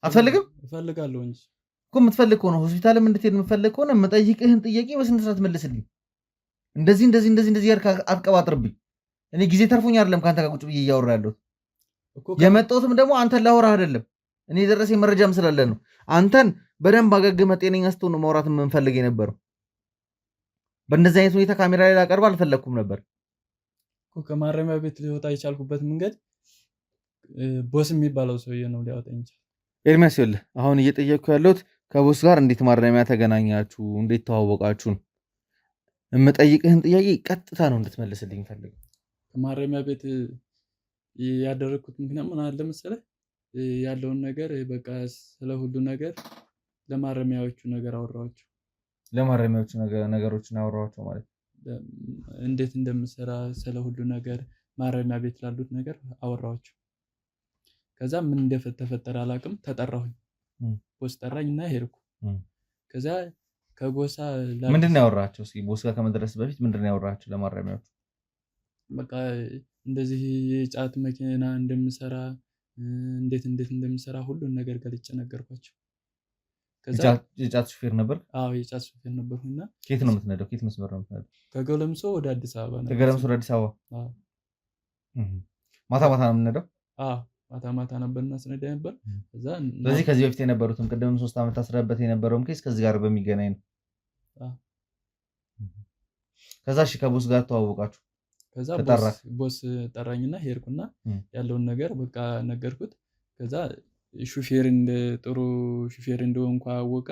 አትፈልግም? እፈልጋለሁ እንጂ እኮ የምትፈልግ ከሆነ ሆስፒታልም እንድትሄድ የምትፈልግ ከሆነ የምጠይቅህን ጥያቄ በስንት ሰዓት መልስልኝ። እንደዚህ ያልክ አትቀባጥርብኝ። እኔ ጊዜ ተርፎኝ አይደለም ከአንተ ጋር ቁጭ ብዬ እያወራ ያለሁት። የመጣሁትም ደግሞ አንተን ላወራህ አይደለም። እኔ የደረሰኝ መረጃም ስላለ ነው። አንተን በደንብ አገግመህ ጤነኛ ስትሆን ነው ማውራት የምንፈልግ የነበረው። በእንደዚህ አይነት ሁኔታ ካሜራ ላይ ላቀርብ አልፈለግኩም ነበር። ከማረሚያ ቤት ሊወጣ የቻልኩበት መንገድ ቦስ የሚባለው ሰውዬ ነው ሊያወጣኝ ይችላል። ኤርሚያስ ይኸውልህ፣ አሁን እየጠየቅኩ ያለሁት ከቦስ ጋር እንዴት ማረሚያ ተገናኛችሁ፣ እንዴት ተዋወቃችሁ? የምጠይቅህን ጥያቄ ቀጥታ ነው እንድትመልስልኝ ፈልግ። ከማረሚያ ቤት ያደረግኩት ምክንያት ምን አለ መሰለህ? ያለውን ነገር በቃ ስለ ሁሉ ነገር ለማረሚያዎቹ ነገር አወራኋቸው። ለማረሚያዎቹ ነገሮችን አወራኋቸው ማለት እንዴት እንደምሰራ ስለ ሁሉ ነገር ማረሚያ ቤት ላሉት ነገር አወራኋቸው። ከዛ ምን እንደተፈጠረ አላውቅም። ተጠራሁኝ። ቦስ ጠራኝ እና ሄድኩ። ከዛ ከጎሳ ምንድን ነው ያወራቸው? እስኪ ቦስ ጋር ከመድረስ በፊት ምንድን ነው ያወራቸው ለማረሚያዎቹ? በቃ እንደዚህ የጫት መኪና እንደምሰራ እንዴት እንደምሰራ ሁሉን ነገር ገልጬ ነገርኳቸው። የጫት ሹፌር ነበር? አዎ የጫት ሹፌር ነበርኩና። ከየት ነው የምትነዳው? ከየት መስመር ነው የምትነዳው? ከገለምሶ ወደ አዲስ አበባ ነው። ከገለምሶ ወደ አዲስ አበባ? አዎ። ማታ ማታ ነው የምንነዳው? አዎ ማታ ነበርና ስነዳ ነበር። ስለዚህ ከዚህ በፊት የነበሩትም ቅድምም 3 ዓመት ታስረበት የነበረውም ኬስ ከዚህ ጋር በሚገናኝ ነው። ከዛ እሺ ከቦስ ጋር ተዋወቃችሁ? ከዛ ቦስ ጠራኝና ሄድኩና ያለውን ነገር በቃ ነገርኩት። ከዛ ሹፌር ጥሩ ሹፌር እንደሆንኩ አወቀ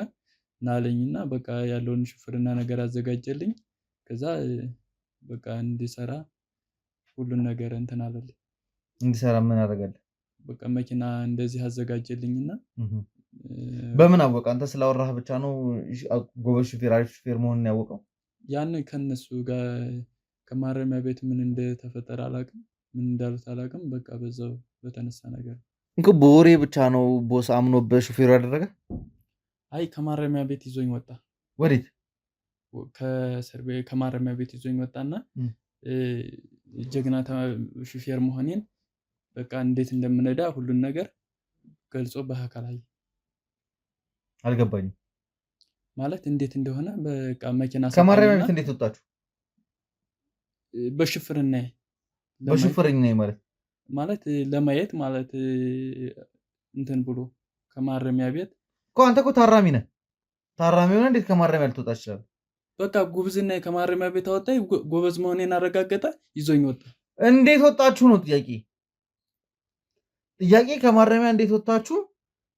ናለኝና በቃ ያለውን ሹፍርና ነገር አዘጋጀልኝ። ከዛ በቃ እንዲሰራ ሁሉን ነገር እንትን አለልኝ። እንዲሰራ ምን አደረገልህ? በቃ መኪና እንደዚህ አዘጋጀልኝና በምን አወቀ? አንተ ስላወራህ ብቻ ነው ጎበዝ ሹፌር አሪፍ ሹፌር መሆኑን ያወቀው? ያን ከነሱ ጋር ከማረሚያ ቤት ምን እንደተፈጠረ አላውቅም፣ ምን እንዳሉት አላውቅም። በቃ በዛው በተነሳ ነገር እንኳ በወሬ ብቻ ነው ቦስ አምኖበት ሹፌሩ ያደረገ? አይ ከማረሚያ ቤት ይዞኝ ወጣ። ወዴት? ከማረሚያ ቤት ይዞኝ ወጣና ጀግና ሹፌር መሆኔን በቃ እንዴት እንደምነዳ ሁሉን ነገር ገልጾ በአካል አይ አልገባኝም ማለት እንዴት እንደሆነ በቃ መኪና ከማረሚያ ቤት እንዴት ወጣችሁ? በሹፍርና ማለት ለማየት ማለት እንትን ብሎ ከማረሚያ ቤት እኮ አንተ እኮ ታራሚ ነህ። ታራሚ ሆነ እንዴት ከማረሚያ ልትወጣ ይችላል? በቃ ጉብዝና ከማረሚያ ቤት አወጣ። ጎበዝ መሆኔን አረጋገጠ፣ ይዞኝ ወጣ። እንዴት ወጣችሁ ነው ጥያቄ። ከማረሚያ እንዴት ወጣችሁ?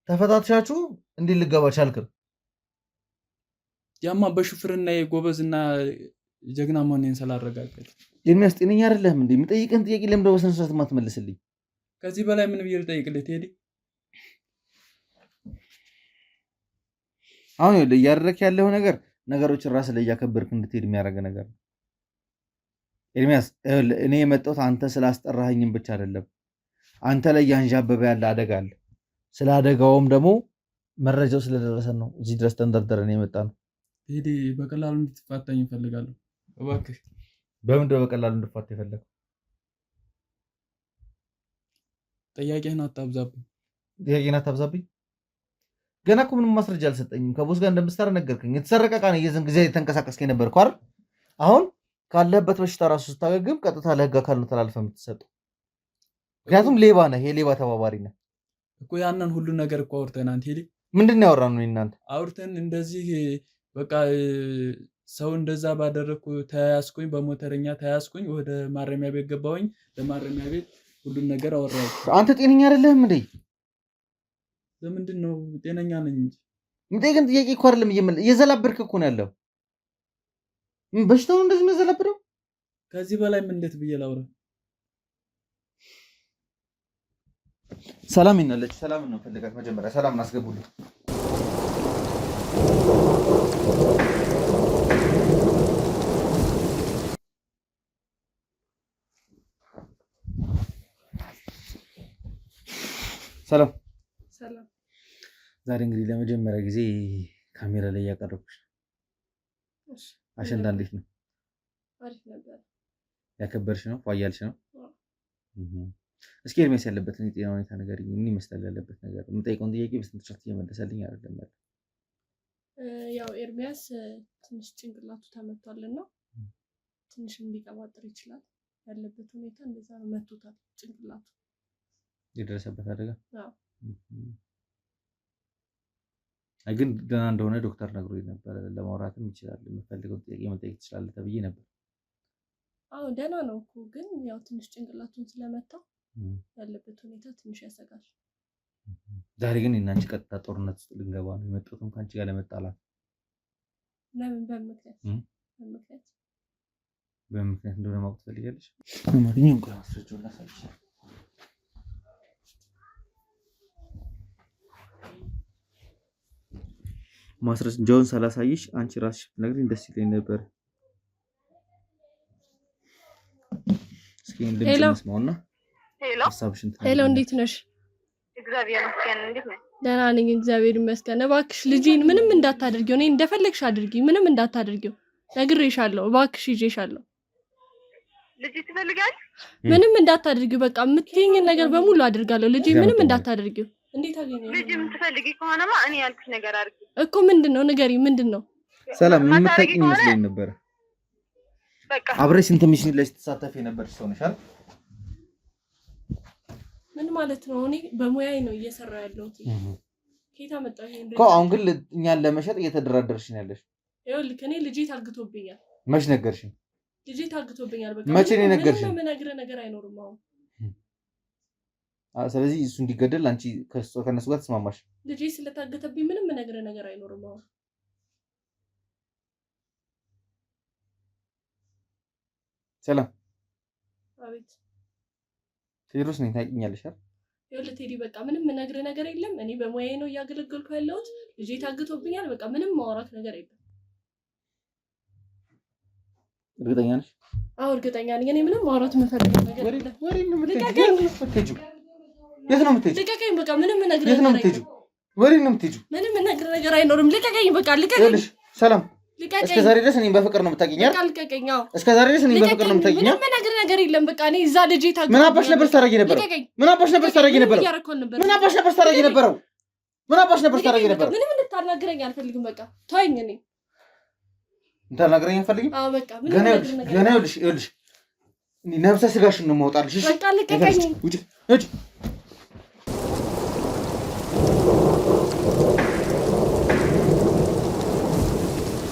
ተፈታትሻችሁ እንዴት ልገባ ቻልክ? ያማ በሹፍርና ጎበዝና ጀግና መሆኔን ስላረጋገጠ። የሚያስጤነኝ አይደለም እንዴ? የምጠይቅህን ጥያቄ ለምን በስነ ስርዓት የማትመልስልኝ? ከዚህ በላይ ምን ብዬ ልጠይቅልህ ቴዲ? አሁን እያደረክ ያለው ነገር ነገሮችን ራስ ላይ እያከበርክ እንድትሄድ የሚያደርገ ነገር ነው። ኤርሚያስ እኔ የመጣሁት አንተ ስላስጠራኸኝም ብቻ አይደለም። አንተ ላይ ያንዣበበ ያለ አደጋ አለ። ስለ አደጋውም ደግሞ መረጃው ስለደረሰን ነው እዚህ ድረስ ተንደርደረን የመጣ ነው። ቴዲ በቀላሉ እንድትፋታኝ እፈልጋለሁ እባክህ። በምንድነው በቀላሉ እንድትፋታ የፈለገው? ጥያቄህን አታብዛብኝ። ገና እኮ ምንም ማስረጃ አልሰጠኝም። ከቦስ ጋር እንደምትሰራ ነገርከኝ። የተሰረቀ ዕቃ ነው የዘን ጊዜ የተንቀሳቀስክ የነበርከው አይደል? አሁን ካለህበት በሽታ ራሱ ስታገግም ቀጥታ ለህግ አካል ነው ተላልፈህ የምትሰጠው። ምክንያቱም ሌባ ነህ፣ የሌባ ተባባሪ ነህ እኮ። ያንን ሁሉ ነገር እኮ አውርተናል ቴዲ። ምንድን ነው ያወራነው? እናንተ አውርተን እንደዚህ በቃ ሰው እንደዛ ባደረኩ ተያያዝኩኝ፣ በሞተረኛ ተያያዝኩኝ፣ ወደ ማረሚያ ቤት ገባሁኝ። ለማረሚያ ቤት ሁሉን ነገር አወራሁ። አንተ ጤነኛ አይደለህም እንዴ? ለምንድን ነው? ጤነኛ ነኝ እንጂ። የምጠይቅህን ጥያቄ እኮ አይደለም እየዘላበድክ እኮ ነው ያለው። በሽታው እንደዚህ የሚያዘላብደው? ከዚህ በላይ ምን እንዴት ብዬ ላውራ? ሰላም ይናለች። ሰላም ነው ፈልጋት። መጀመሪያ ሰላም እናስገቡልኝ። ሰላም። ዛሬ እንግዲህ ለመጀመሪያ ጊዜ ካሜራ ላይ ያቀረብኩሽ። አሸንዳ እንዴት ነው? አሪፍ ነበር። ያከበርሽ ነው? ፏያልሽ ነው? እስኪ ኤርሚያስ ያለበትን የጤና ሁኔታ ነገር ምን ይመስላል? ያለበት ነገር የምጠይቀውን ጥያቄ በስንት ሻት እየመለሰልኝ አይደለም። ያው ኤርሚያስ ትንሽ ጭንቅላቱ ተመቷልና ትንሽም ሊቀባጥር ይችላል። ያለበት ሁኔታ እንደዛ ነው። መቶታል ጭንቅላቱ። የደረሰበት አደጋ? አዎ። ግን ደህና እንደሆነ ዶክተር ነግሮኝ ነበር። ለማውራትም ይችላል፣ የምፈልገው ጥያቄ መጠየቅ ትችላለህ ተብዬ ነበር። አዎ ደህና ነው እኮ ግን ያው ትንሽ ጭንቅላቱን ስለመታው ያለበት ሁኔታ ትንሽ ያሰጋል። ዛሬ ግን እናንቺ ቀጥታ ጦርነት ውስጥ ልንገባ ነው የመጣሁትም ከአንቺ ጋር ለመጣላት። ለምን? በምክንያት እንደሆነ ማወቅ ትፈልጊያለሽ? ማንኛውም እንኳን አስረጃውን ላሳይሽ። ማስረጃውን ሳላሳይሽ አንቺ ራስሽ ብትነግሪኝ ደስ ይለኝ ነበር። እስኪ እንደምትመስማውና ሄሎ፣ እንዴት ነሽ? እግዚአብሔር ይመስገን። እንዴት ነሽ? ደህና ነኝ፣ እግዚአብሔር ይመስገን። እባክሽ ልጄን ምንም እንዳታደርጊው፣ እኔ እንደፈለግሽ አድርጊ፣ ምንም እንዳታደርጊው ነግሬሻለሁ። እባክሽ ይዤሻለሁ። ልጅ ትፈልጋለሽ? ምንም እንዳታደርጊው፣ በቃ የምትይኝን ነገር በሙሉ አድርጋለሁ። ልጄ ምንም እንዳታደርጊው። እንዴት አገኘው? ልጅ የምትፈልጊ ከሆነማ እኔ ያልኩሽ ነገር አድርጊ እኮ። ምንድነው? ንገሪኝ፣ ምንድነው? ሰላም የምታውቂኝ ይመስለኝ ነበር። በቃ አብረሽ እንትን ሚሽን ላይ ስትሳተፊ የነበርሽ ሰው ነሽ አይደል? ምን ማለት ነው? እኔ በሙያዬ ነው እየሰራሁ ያለሁት። ከየት አመጣው ይሄን? አሁን ግን እኛን ለመሸጥ እየተደራደርሽ ነው ያለሽ። ይኸውልህ እኔ ልጄ ታግቶብኛል። መች ነገርሽኝ? ልጄ ታግቶብኛል። በቃ መቼ ነው የነገርሽኝ? ምንም የምነግርህ ነገር አይኖርም አሁን። ስለዚህ እሱ እንዲገደል አንቺ ከነሱ ጋር ተስማማሽ? ልጄ ስለታገተብኝ ምንም የምነግርህ ነገር አይኖርም አሁን። ሰላም። አቤት። ቴዎድሮስ ነኝ፣ ታውቂኛለሽ አይደል? ይኸውልህ ቴዲ በቃ ምንም የምነግርህ ነገር የለም። እኔ በሙያዬ ነው እያገለገልኩ ያለሁት። ልጄ ታግቶብኛል። በቃ ምንም ማውራት ነገር የለም። እርግጠኛ ነሽ? አዎ እርግጠኛ ነኝ። እኔ ምንም ማውራት የምፈልገው ነገር የለም። የት ነው የምትሄጂው? ልቀቀኝ። በቃ ምንም የምነግርህ ነገር የለም። ወዴት ነው የምትሄጂው? ምንም የምነግርህ ነገር አይኖርም። ልቀቀኝ። በቃ ልቀቀኝ። ሰላም እስከ ዛሬ ድረስ እኔን በፍቅር ነው የምታገኘው አይደል? በቃ ልቀቀኝ። አዎ እስከ ዛሬ ድረስ እኔን በፍቅር ነው የምታገኘው። ምንም የምነግርህ ነገር የለም። በቃ እኔ እዛ ልጄ ታግቶ ምን አባሽ ነበር ታረጊ ነበር? ምን አባሽ ነበር ታረጊ ነበር? ምን አባሽ ነበር ታረጊ ነበር? ምን አባሽ ነበር ታረጊ ነበር? ምንም እንድታናግረኝ አልፈልግም። በቃ ተወኝ። እኔ እንድታናግረኝ አልፈልግም። አዎ በቃ ገና ይኸውልሽ ነፍሰ ስጋሽን ነው የማወጣልሽ። በቃ ልቀቀኝ። ውጪ